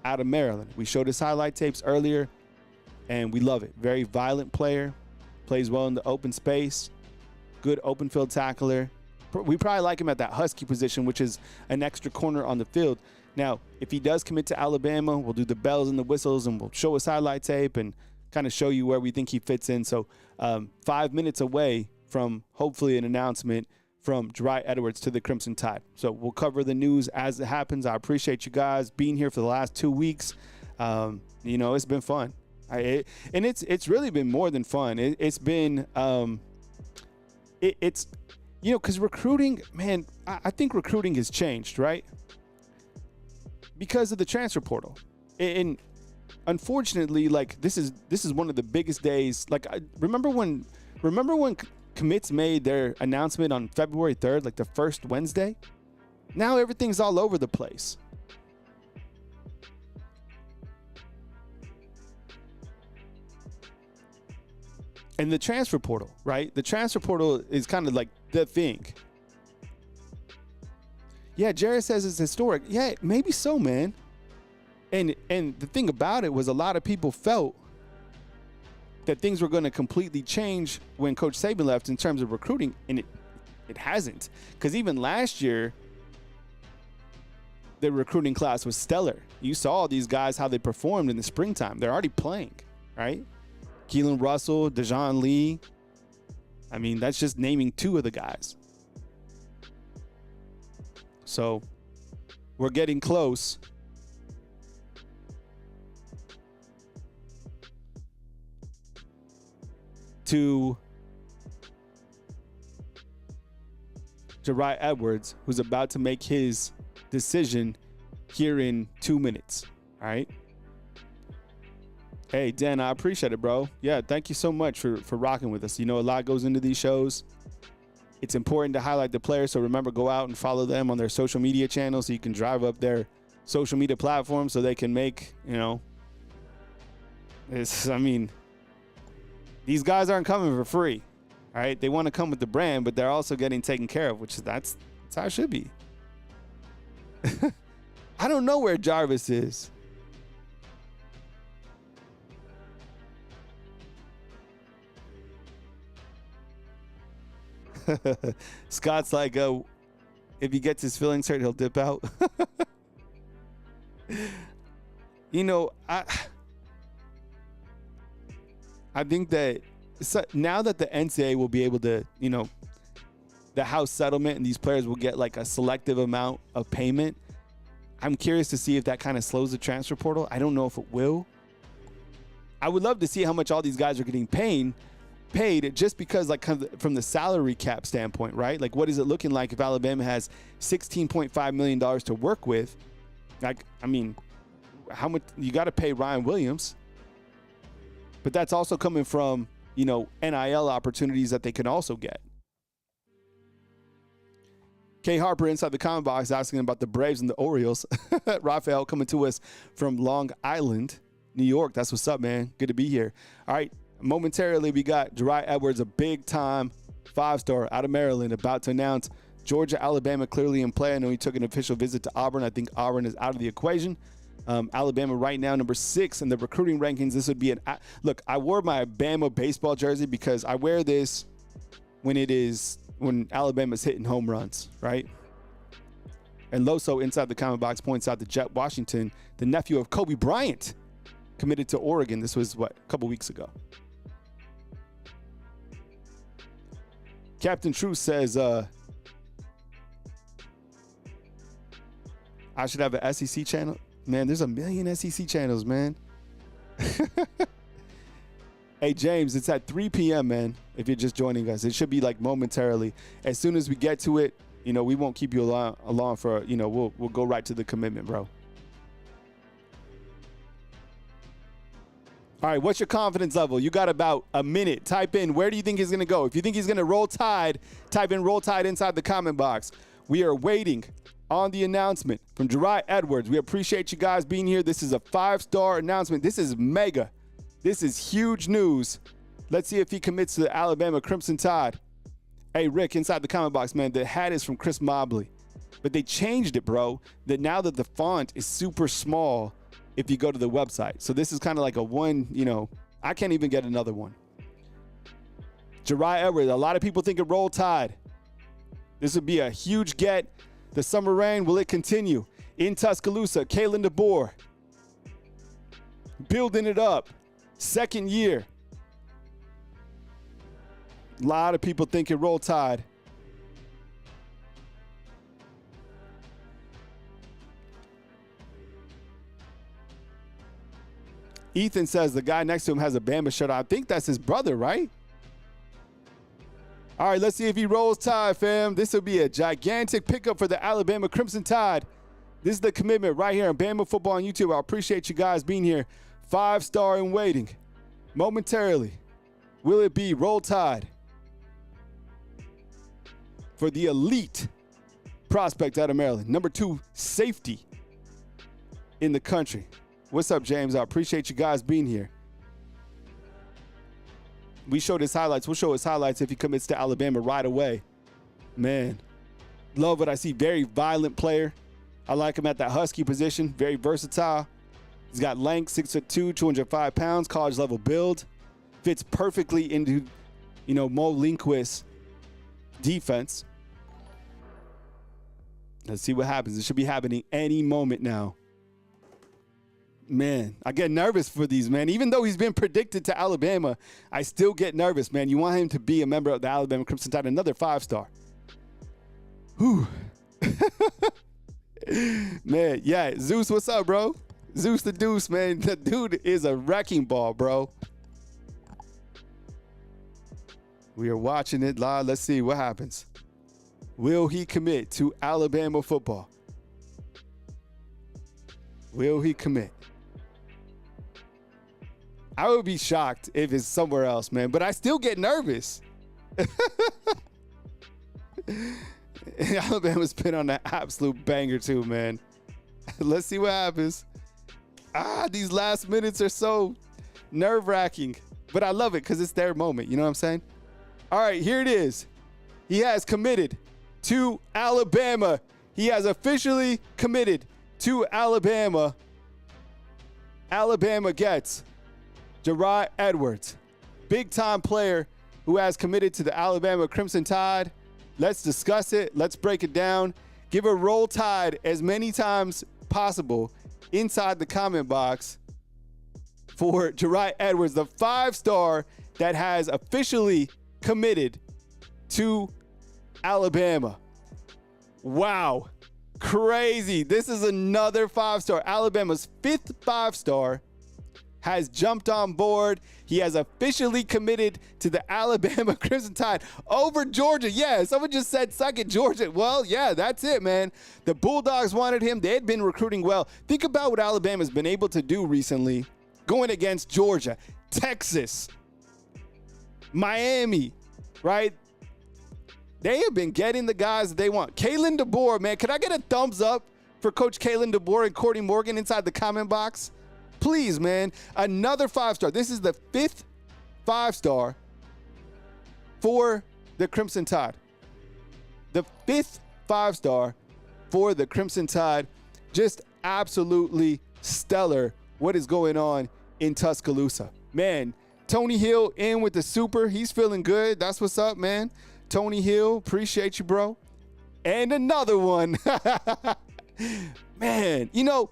out of Maryland. We showed his highlight tapes earlier, and we love it. Very violent player. Plays well in the open space, good open field tackler. We probably like him at that Husky position, which is an extra corner on the field. Now, if he does commit to Alabama, we'll do the bells and the whistles, and we'll show his highlight tape and kind of show you where we think he fits in. So 5 minutes away from hopefully an announcement from Jireh Edwards to the Crimson Tide. So we'll cover the news as it happens. I appreciate you guys being here for the last 2 weeks. It's been fun. And it's really been more than fun. It's been, because recruiting, man, I think recruiting has changed, right? Because of the transfer portal. And unfortunately, like this is one of the biggest days. Like, remember when commits made their announcement on February 3rd, like the first Wednesday? Now everything's all over the place. And the transfer portal, right? The transfer portal is kind of like the thing. Yeah, Jared says it's historic. Yeah, maybe so, man. And the thing about it was a lot of people felt that things were going to completely change when Coach Saban left in terms of recruiting, and it hasn't. Because even last year, the recruiting class was stellar. You saw these guys, how they performed in the springtime. They're already playing, right? Keelan Russell, Dejon Lee. I mean, that's just naming 2 of the guys. So we're getting close. To Jireh Edwards, who's about to make his decision here in 2 minutes. All right. Hey, Dan, I appreciate it, bro. Yeah, thank you so much for rocking with us. A lot goes into these shows. It's important to highlight the players. So remember, go out and follow them on their social media channels so you can drive up their social media platforms so they can make, these guys aren't coming for free, all right? They want to come with the brand, but they're also getting taken care of, which that's how it should be. I don't know where Jarvis is. Scott's like, if he gets his feelings hurt, he'll dip out. I think that now that the NCAA will be able to, the house settlement and these players will get like a selective amount of payment, I'm curious to see if that kind of slows the transfer portal. I don't know if it will. I would love to see how much all these guys are getting paid just because, like, kind of from the salary cap standpoint, right? Like, what is it looking like if Alabama has $16.5 million to work with? Like, I mean, how much you got to pay Ryan Williams, but that's also coming from, NIL opportunities that they can also get. Kay Harper inside the comment box asking about the Braves and the Orioles. Raphael coming to us from Long Island, New York. That's what's up, man. Good to be here. All right. Momentarily, we got Jireh Edwards, a big-time 5-star out of Maryland, about to announce Georgia, Alabama clearly in play. I know he took an official visit to Auburn. I think Auburn is out of the equation. Alabama right now, number 6 in the recruiting rankings. This would be look, I wore my Bama baseball jersey because I wear this when Alabama's hitting home runs, right? And Loso inside the comment box points out that Jet Washington, the nephew of Kobe Bryant, committed to Oregon. This was, a couple weeks ago. Captain True says, I should have an SEC channel. Man, there's a million SEC channels, man. Hey, James, it's at 3 p.m., man, if you're just joining us. It should be, like, momentarily. As soon as we get to it, we won't keep you along for, we'll go right to the commitment, bro. All right, what's your confidence level? You got about a minute. Type in, where do you think he's going to go? If you think he's going to roll Tide, type in roll Tide inside the comment box. We are waiting on the announcement from Jireh Edwards. We appreciate you guys being here. This is a 5-star announcement. This is mega. This is huge news. Let's see if he commits to the Alabama Crimson Tide. Hey, Rick, inside the comment box, man, the hat is from Chris Mobley. But they changed it, bro. That now that the font is super small if you go to the website. So this is kind of like a one, I can't even get another one. Jireh Edwards, a lot of people think it roll Tide. This would be a huge get. The summer rain, will it continue? In Tuscaloosa, Kalen DeBoer. Building it up. Second year. A lot of people think it roll Tide. Ethan says the guy next to him has a Bama shirt. I think that's his brother, right? All right, let's see if he rolls Tide, fam. This will be a gigantic pickup for the Alabama Crimson Tide. This is the commitment right here on Bama Football on YouTube. I appreciate you guys being here. 5-star and waiting. Momentarily, will it be roll Tide for the elite prospect out of Maryland? Number 2 safety in the country. What's up, James? I appreciate you guys being here. We showed his highlights. We'll show his highlights if he commits to Alabama right away. Man, love what I see. Very violent player. I like him at that Husky position. Very versatile. He's got length, 6'2", 205 pounds, college level build. Fits perfectly into, Mo Lindquist's defense. Let's see what happens. It should be happening any moment now. Man, I get nervous for these, man. Even though he's been predicted to Alabama, I still get nervous, man. You want him to be a member of the Alabama Crimson Tide, another 5-star. Whew. Man, yeah, Zeus, what's up, bro? Zeus the Deuce, man. The dude is a wrecking ball, bro. We are watching it live. Let's see what happens. Will he commit to Alabama football? Will he commit? I would be shocked if it's somewhere else, man. But I still get nervous. Alabama's been on an absolute banger too, man. Let's see what happens. These last minutes are so nerve-wracking, but I love it because it's their moment. You know what I'm saying? All right, here it is. He has committed to Alabama. He has officially committed to Alabama. Alabama gets Jireh Edwards, big-time player who has committed to the Alabama Crimson Tide. Let's discuss it. Let's break it down. Give a Roll Tide as many times possible inside the comment box for Jireh Edwards, the 5-star that has officially committed to Alabama. Wow. Crazy. This is another 5-star. Alabama's 5th 5-star has jumped on board. He has officially committed to the Alabama Crimson Tide over Georgia. Yeah, someone just said suck it, Georgia. Well, yeah, that's it, man. The Bulldogs wanted him. They had been recruiting well. Think about what Alabama's been able to do recently going against Georgia, Texas, Miami, right? They have been getting the guys that they want. Kalen DeBoer, man, can I get a thumbs up for Coach Kalen DeBoer and Courtney Morgan inside the comment box? Please, man, another 5-star. This is the 5th 5-star for the Crimson Tide. The 5th 5-star for the Crimson Tide. Just absolutely stellar what is going on in Tuscaloosa. Man, Tony Hill in with the super. He's feeling good. That's what's up, man. Tony Hill, appreciate you, bro. And another one. Man, you know,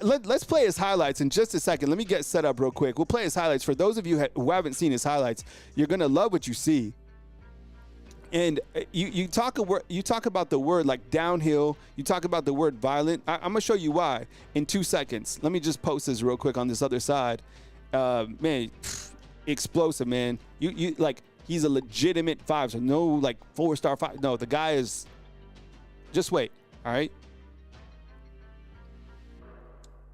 let's play his highlights in just a second. Let me get set up real quick. We'll play his highlights. For those of you who haven't seen his highlights, you're going to love what you see. And you talk about the word like downhill. You talk about the word violent. I'm going to show you why in 2 seconds. Let me just post this real quick on this other side. Man, explosive, man. You like, he's a legitimate 5-star. No, like 4-star 5. No, the guy is, just wait. All right.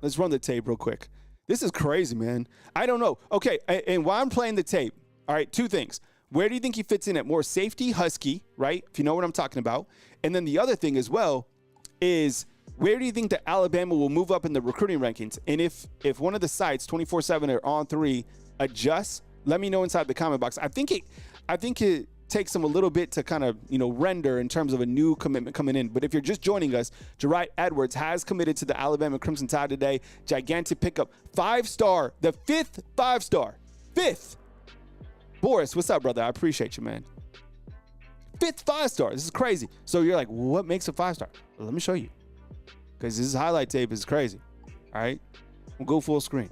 Let's run the tape real quick. This is crazy, man. I don't know. Okay, and while I'm playing the tape, all right, 2 things. Where do you think he fits in at more safety, Husky, right? If you know what I'm talking about. And then the other thing as well is, where do you think that Alabama will move up in the recruiting rankings? And if one of the sites, 24/7 or On3, adjusts, let me know inside the comment box. I think it takes them a little bit to kind of, render in terms of a new commitment coming in. But if you're just joining us, Jireh Edwards has committed to the Alabama Crimson Tide today. Gigantic pickup. 5-star, the 5th 5-star. 5th. Boris, what's up, brother? I appreciate you, man. 5th 5-star. This is crazy. So you're like, what makes a 5-star? Well, let me show you. Because this highlight tape is crazy. All right? We'll go full screen.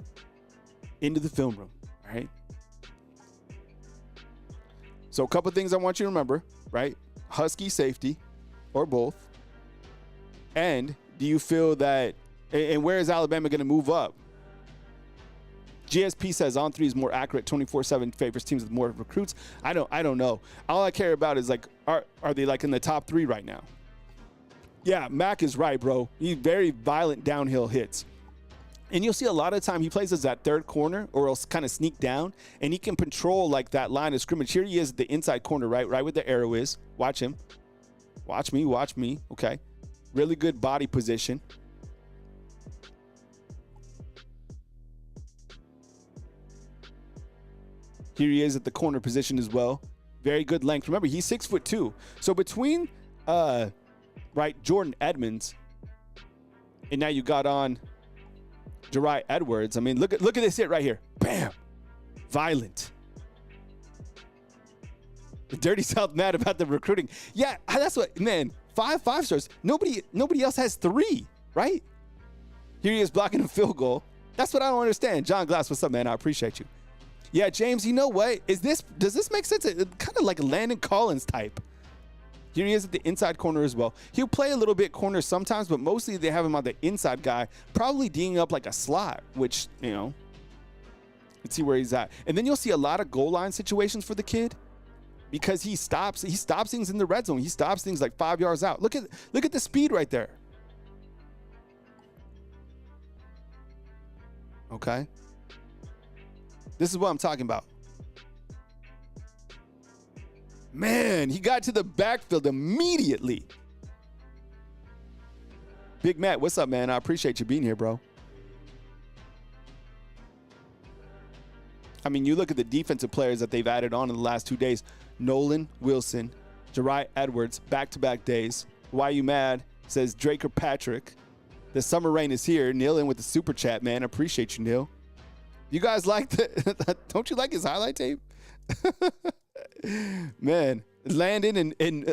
Into the film room. All right? So a couple things I want you to remember, right? Husky, safety, or both. And do you feel that, and where is Alabama going to move up? GSP says On3 is more accurate, 24/7 favors teams with more recruits. I don't know. All I care about is, like, are they like in the top 3 right now? Yeah, Mac is right, bro. He's very violent downhill hits. And you'll see a lot of time he plays as that 3rd corner, or else kind of sneak down, and he can control like that line of scrimmage. Here he is at the inside corner, right where the arrow is. Watch him. Watch me. Okay. Really good body position. Here he is at the corner position as well. Very good length. Remember, he's 6'2". So between Jordan Edmonds, and now you got on Jireh Edwards. I mean, look at this hit right here. Bam. Violent. The Dirty South mad about the recruiting. Yeah, that's what, man. 5-5-stars. Nobody else has 3, right? Here he is blocking a field goal. That's what I don't understand. John Glass, what's up, man? I appreciate you. Yeah, James, you know what? Does this make sense? It's kind of like a Landon Collins type. Here he is at the inside corner as well. He'll play a little bit corner sometimes, but mostly they have him on the inside guy, probably D'ing up like a slot, which, let's see where he's at. And then you'll see a lot of goal line situations for the kid because he stops things in the red zone. He stops things like 5 yards out. Look at the speed right there. Okay. This is what I'm talking about. Man, he got to the backfield immediately. Big Matt, what's up, man? I appreciate you being here, bro. I mean, you look at the defensive players that they've added on in the last 2 days. Nolan Wilson, Jireh Edwards, back-to-back days. Why you mad? Says Draker Patrick. The summer rain is here. Neil in with the super chat, man. Appreciate you, Neil. You guys like the don't you like his highlight tape? Man, Landon and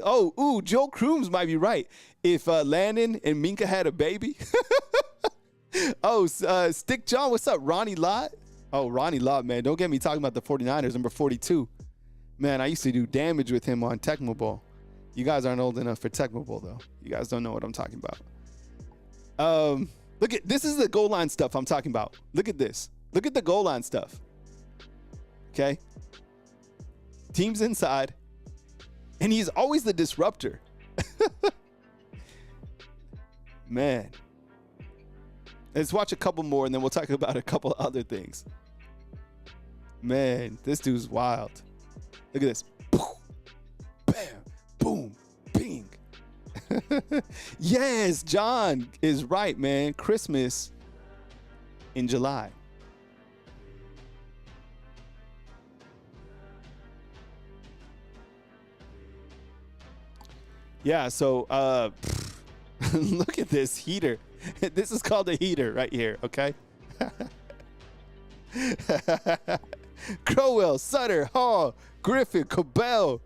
Joel Crooms might be right. If Landon and Minka had a baby. Stick John, what's up? Ronnie Lott. Oh, Ronnie Lott, man. Don't get me talking about the 49ers, number 42. Man, I used to do damage with him on Tecmo Bowl. You guys aren't old enough for Tecmo Bowl, though. You guys don't know what I'm talking about. Look at this is the goal line stuff I'm talking about. Look at this. Look at the goal line stuff. Okay. Team's inside, and he's always the disruptor. Man. Let's watch a couple more, and then we'll talk about a couple other things. Man, this dude's wild. Look at this. Bam, boom, ping. Yes, John is right, man. Christmas in July. Yeah, so look at this heater. This is called a heater right here, okay? Crowell, Sutter, Hall, Griffin, Cabell,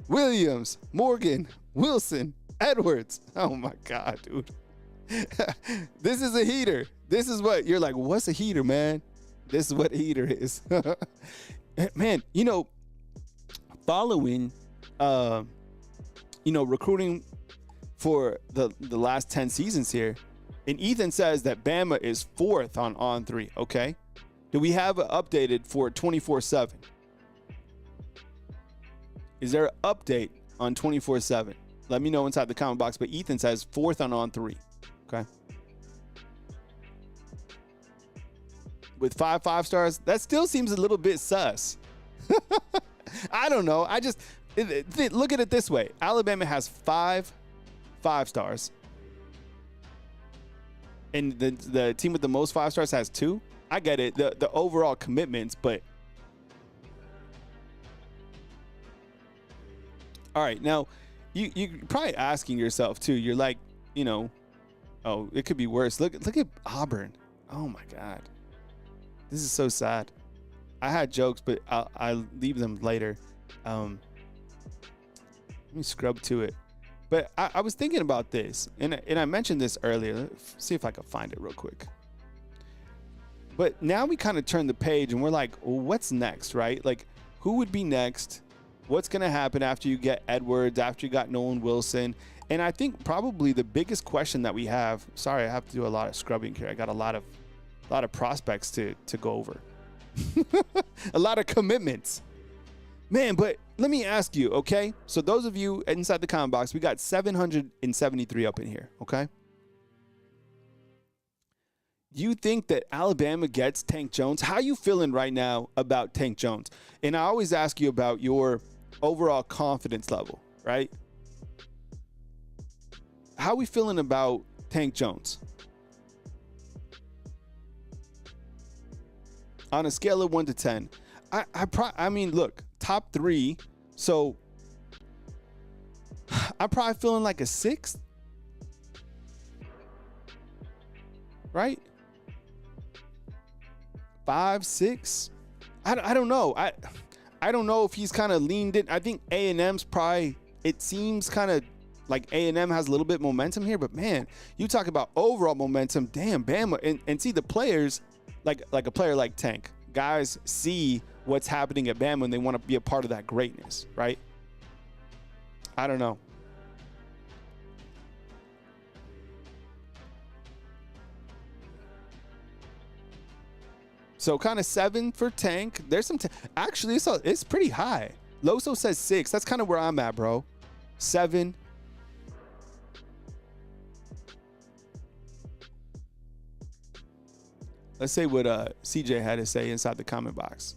Williams, Morgan, Wilson, Edwards. Oh my God, dude. This is a heater. This is what you're like, what's a heater, man? This is what a heater is. Man, following recruiting for the last 10 seasons here, and Ethan says that Bama is 4th on 3, okay? Do we have it updated for 24/7? Is there an update on 24/7? Let me know inside the comment box, but Ethan says 4th on 3, okay? With 5 stars, that still seems a little bit sus. I don't know. Look at it this way. Alabama has 5 stars. And the team with the most 5 stars has 2. I get it. The overall commitments, but. All right. Now, you're probably asking yourself, too. You're like, oh, it could be worse. Look at Auburn. Oh, my God. This is so sad. I had jokes, but I'll leave them later. Let me scrub to it. But I was thinking about this, and I mentioned this earlier. Let's see if I can find it real quick. But now we kind of turn the page, and we're like, well, what's next, right? Like, who would be next? What's going to happen after you get Edwards, after you got Nolan Wilson? And I think probably the biggest question that we have, sorry, I have to do a lot of scrubbing here. I got a lot of prospects to go over. A lot of commitments. Man, but let me ask you, okay? So those of you inside the comment box, we got 773 up in here, okay? Do you think that Alabama gets Tank Jones? How are you feeling right now about Tank Jones? And I always ask you about your overall confidence level, right? How are we feeling about Tank Jones? On a scale of 1 to 10, I mean, look, top 3. So I'm probably feeling like a 6th, right? 5, 6. I don't know. I don't know if he's kind of leaned in. I think A&M's probably. It seems kind of like A&M has a little bit momentum here, but man, you talk about overall momentum. Damn, Bama and see the players. Like a player like Tank, guys see what's happening at Bama and they want to be a part of that greatness, right? I don't know. So kind of 7 for Tank. There's some actually it's pretty high. Loso says 6. That's kind of where I'm at, bro. 7. Let's say what CJ had to say inside the comment box.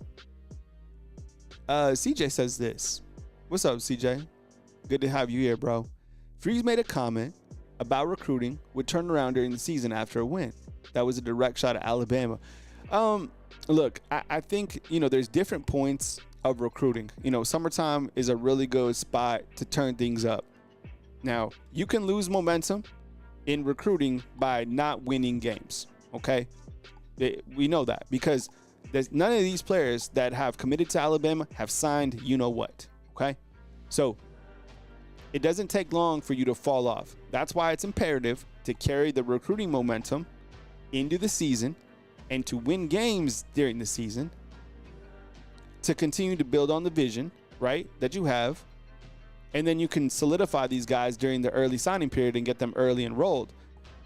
CJ says this. What's up, CJ? Good to have you here, bro. Freeze made a comment about recruiting would turn around during the season after a win. That was a direct shot at Alabama. Look, I think, there's different points of recruiting. Summertime is a really good spot to turn things up. Now, you can lose momentum in recruiting by not winning games, okay? We know that because there's none of these players that have committed to Alabama have signed what, okay? So it doesn't take long for you to fall off. That's why it's imperative to carry the recruiting momentum into the season and to win games during the season to continue to build on the vision, right, that you have. And then you can solidify these guys during the early signing period and get them early enrolled.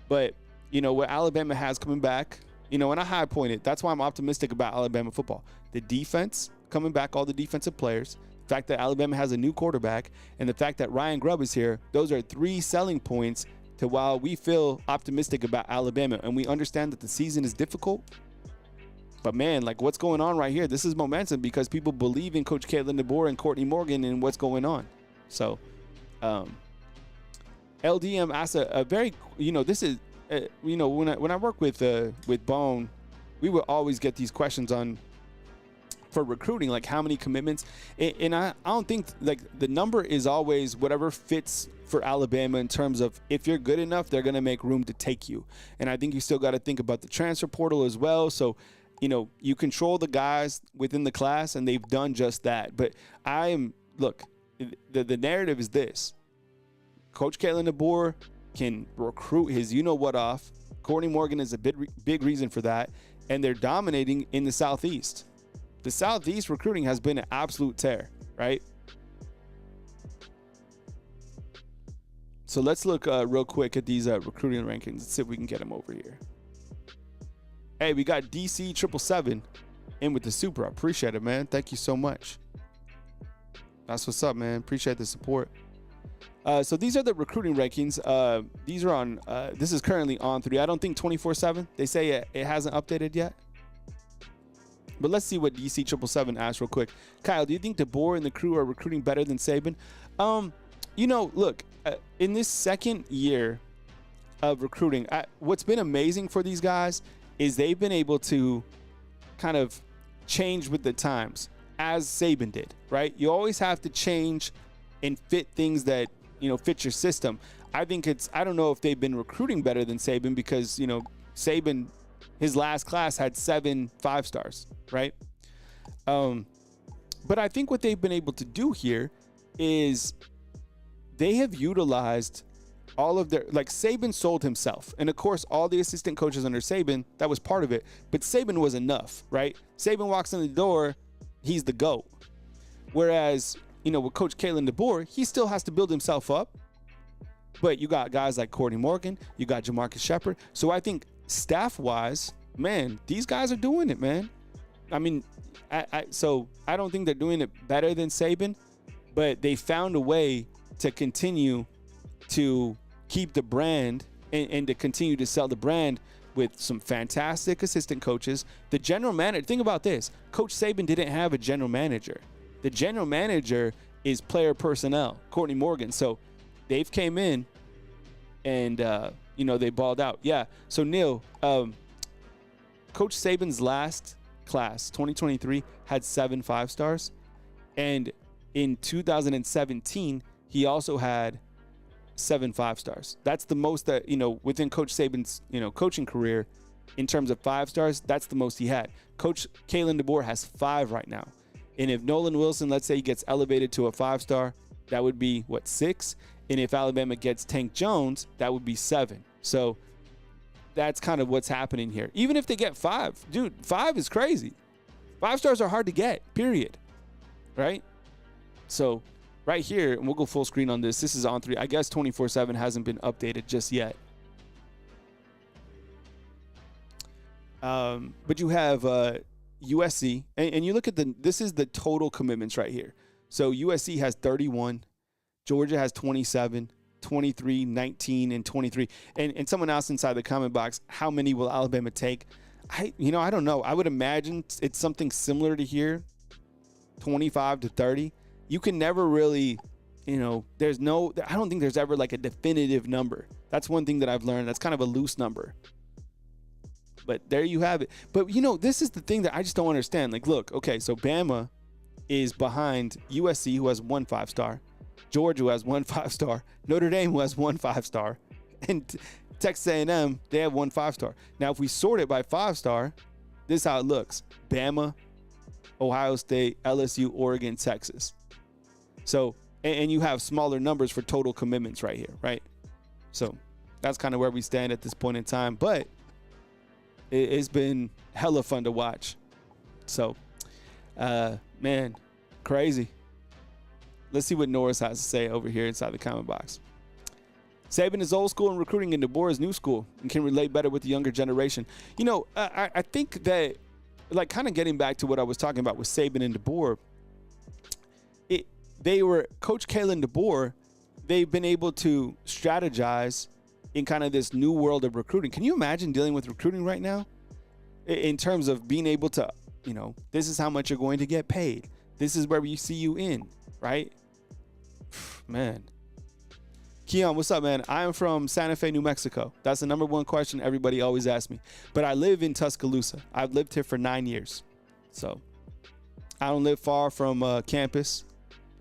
But, what Alabama has coming back, and I high point it. That's why I'm optimistic about Alabama football. The defense coming back, all the defensive players, the fact that Alabama has a new quarterback, and the fact that Ryan Grubb is here, those are 3 selling points to why we feel optimistic about Alabama. And we understand that the season is difficult. But, man, what's going on right here? This is momentum because people believe in Coach Kalen DeBoer and Courtney Morgan and what's going on. So, LDM asked a very, this is, when I work with Bone, we would always get these questions for recruiting, like how many commitments. And I don't think the number is always whatever fits for Alabama in terms of if you're good enough, they're going to make room to take you. And I think you still got to think about the transfer portal as well. So, you control the guys within the class, and they've done just that. But the narrative is this. Coach Kalen DeBoer can recruit his you-know-what off. Courtney Morgan is a big reason for that, and they're dominating in the Southeast. The Southeast recruiting has been an absolute tear, right? So let's look real quick at these recruiting rankings and see if we can get them over here. Hey, we got DC 777 in with the super. I appreciate it, man. Thank you so much. That's what's up, man. Appreciate the support. So these are the recruiting rankings. These are on, this is currently on 3. I don't think 24/7. They say it hasn't updated yet. But let's see what DC 777 asked real quick. Kyle, do you think DeBoer and the crew are recruiting better than Saban? Look, in this second year of recruiting, what's been amazing for these guys is they've been able to kind of change with the times, as Saban did, right? You always have to change and fit things that, fit your system. I don't know if they've been recruiting better than Saban because, Saban, his last class had 7 5-stars, right? But I think what they've been able to do here is they have utilized all of their, Saban sold himself. And of course, all the assistant coaches under Saban, that was part of it. But Saban was enough, right? Saban walks in the door, he's the GOAT. Whereas, with Coach Kalen DeBoer, he still has to build himself up. But you got guys like Courtney Morgan, you got Jamarcus Shepard. So I think staff-wise, man, these guys are doing it, man. I mean, so I don't think they're doing it better than Saban, but they found a way to continue to keep the brand and to continue to sell the brand with some fantastic assistant coaches. The general manager, think about this. Coach Saban didn't have a general manager. The general manager is player personnel, Courtney Morgan. So they've came in and, they balled out. Yeah. So, Neil, Coach Saban's last class, 2023, had 7 5-stars. And in 2017, he also had 7 5-stars. That's the most that, within Coach Saban's, coaching career in terms of 5-stars, that's the most he had. Coach Kalen DeBoer has 5 right now. And if Nolan Wilson, let's say he gets elevated to a 5-star, that would be, 6? And if Alabama gets Tank Jones, that would be 7. So that's kind of what's happening here. Even if they get 5, dude, 5 is crazy. 5-stars are hard to get, period. Right? So right here, and we'll go full screen on this. This is on 3. I guess 24/7 hasn't been updated just yet. But you have USC, and you look at this is the total commitments right here. So USC has 31, Georgia has 27, 23, 19, and 23. And someone else inside the comment box, how many will Alabama take? I don't know. I would imagine it's something similar to here, 25 to 30. you can never really, I don't think there's ever like a definitive number. That's one thing that I've learned. That's kind of a loose number. But there you have it. But, this is the thing that I just don't understand. Like, look, okay, so Bama is behind USC, who has 1 5-star, Georgia, who has 1 5-star, Notre Dame, who has 1 5-star, and Texas A&M, they have 1 5-star. Now, if we sort it by 5-star, this is how it looks. Bama, Ohio State, LSU, Oregon, Texas. So, and you have smaller numbers for total commitments right here, right? So that's kind of where we stand at this point in time. But it's been hella fun to watch. So, man, crazy. Let's see what Norris has to say over here inside the comment box. Saban is old school in recruiting, and DeBoer is new school and can relate better with the younger generation. I think that, like, kind of getting back to what I was talking about with Saban and DeBoer, Coach Kalen DeBoer, they've been able to strategize in kind of this new world of recruiting. Can you imagine dealing with recruiting right now in terms of being able to, this is how much you're going to get paid. This is where we see you in, right? Man. Keon, what's up, man? I am from Santa Fe, New Mexico. That's the number one question everybody always asks me. But I live in Tuscaloosa. I've lived here for 9 years. So I don't live far from campus.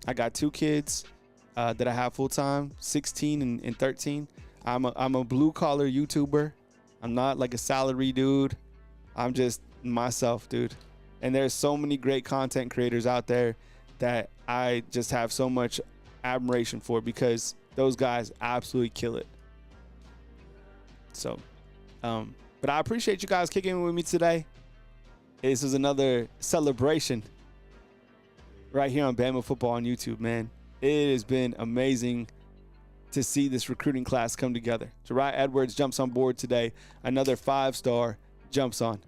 I got 2 kids that I have full time, 16 and 13. I'm a blue collar YouTuber. I'm not like a salary dude. I'm just myself, dude. And there's so many great content creators out there that I just have so much admiration for, because those guys absolutely kill it. So, but I appreciate you guys kicking with me today. This is another celebration right here on Bama Football on YouTube, man. It has been amazing to see this recruiting class come together. Jireh Edwards jumps on board today. Another 5-star jumps on.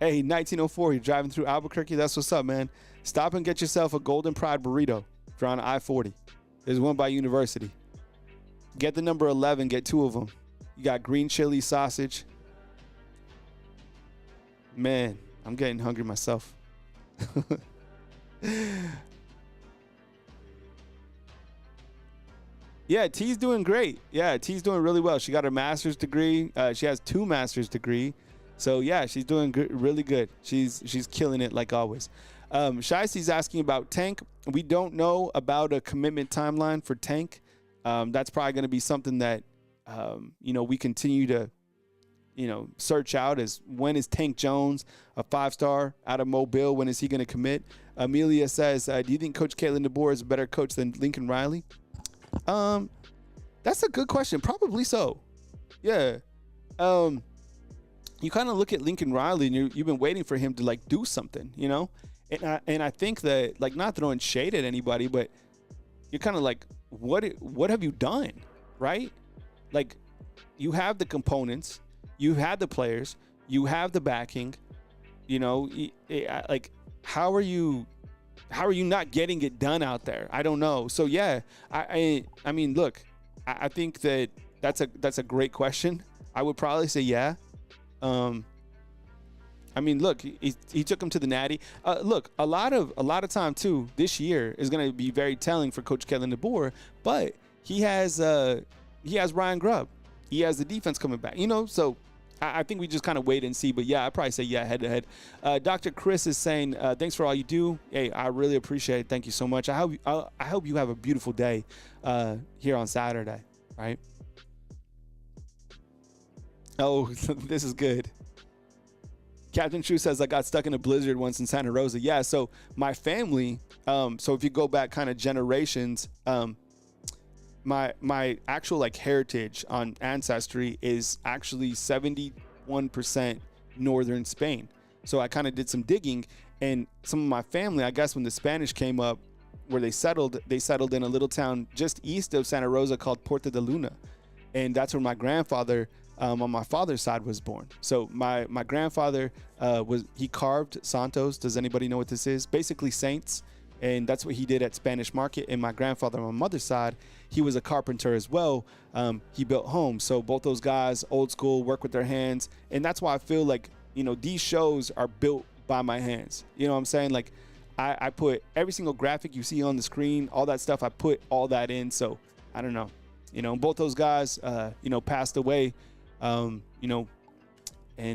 Hey, 1904, you're driving through Albuquerque. That's what's up, man. Stop and get yourself a Golden Pride burrito if you're on I-40. There's one by University. Get the number 11, get 2 of them. You got green chili sausage. Man, I'm getting hungry myself. Yeah, T's doing great. Yeah, T's doing really well. She got her master's degree. She has 2 master's degree. So yeah, she's doing good, really good. She's killing it like always. Shiesty's asking about Tank. We don't know about a commitment timeline for Tank. That's probably going to be something that we continue to search out, as when is Tank Jones, a 5-star out of Mobile, when is he going to commit? Amelia says, do you think Coach Kalen DeBoer is a better coach than Lincoln Riley? That's a good question. Probably so. Yeah. You kind of look at Lincoln Riley and you've been waiting for him to like do something, and I think that, like, not throwing shade at anybody, but you're kind of like, what have you done? Right? Like, you have the components, you have the players, you have the backing, like, how are you not getting it done out there? I don't know. So yeah, I mean, look, I think that that's a great question. I would probably say yeah. I mean, look, he took him to the Natty. Look, a lot of time too this year is going to be very telling for Coach Kellen DeBoer, but he has Ryan Grubb. He has the defense coming back, so I think we just kind of wait and see. But yeah, I'd probably say yeah, head to head. Dr. Chris is saying, thanks for all you do. Hey, I really appreciate it. Thank you so much. I hope you have a beautiful day here on Saturday, right? Oh, this is good. Captain True says, I got stuck in a blizzard once in Santa Rosa. Yeah, so my family, so if you go back kind of generations, my actual like heritage on ancestry is actually 71% northern Spain. So I kind of did some digging, and some of my family, I guess when the Spanish came up, where they settled in a little town just east of Santa Rosa called Puerto de Luna. And that's where my grandfather on my father's side was born. So my grandfather he carved santos. Does anybody know what this is? Basically saints. And that's what he did at Spanish Market. And my grandfather on my mother's side, he was a carpenter as well. He built homes. So both those guys, old school, work with their hands. And that's why I feel like, these shows are built by my hands. You know what I'm saying? Like, I put every single graphic you see on the screen, all that stuff, I put all that in. So I don't know, both those guys, passed away, and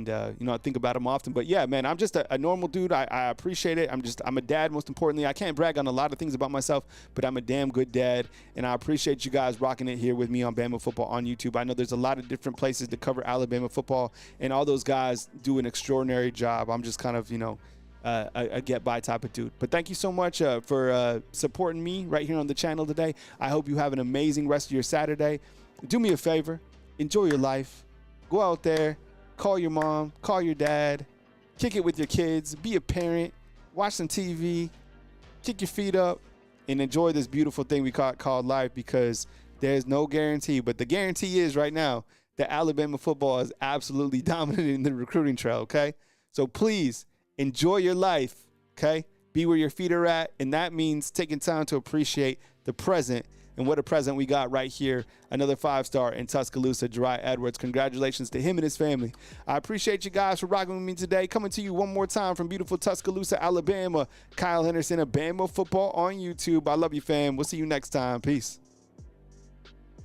I think about them often. But yeah, man, I'm just a normal dude. I appreciate it. I'm a dad. Most importantly, I can't brag on a lot of things about myself, but I'm a damn good dad, and I appreciate you guys rocking it here with me on Bama Football on YouTube. I know there's a lot of different places to cover Alabama football, and all those guys do an extraordinary job. I'm just kind of a get by type of dude. But thank you so much for supporting me right here on the channel today. I hope you have an amazing rest of your Saturday. Do me a favor, enjoy your life, go out there, call your mom, call your dad, kick it with your kids, be a parent, watch some TV, kick your feet up, and enjoy this beautiful thing we called life, because there's no guarantee. But the guarantee is right now that Alabama football is absolutely dominating the recruiting trail, okay? So please enjoy your life, okay? Be where your feet are at, and that means taking time to appreciate the present. And what a present we got right here. Another 5-star in Tuscaloosa, Jireh Edwards. Congratulations to him and his family. I appreciate you guys for rocking with me today. Coming to you one more time from beautiful Tuscaloosa, Alabama. Kyle Henderson of Bama Football on YouTube. I love you, fam. We'll see you next time. Peace.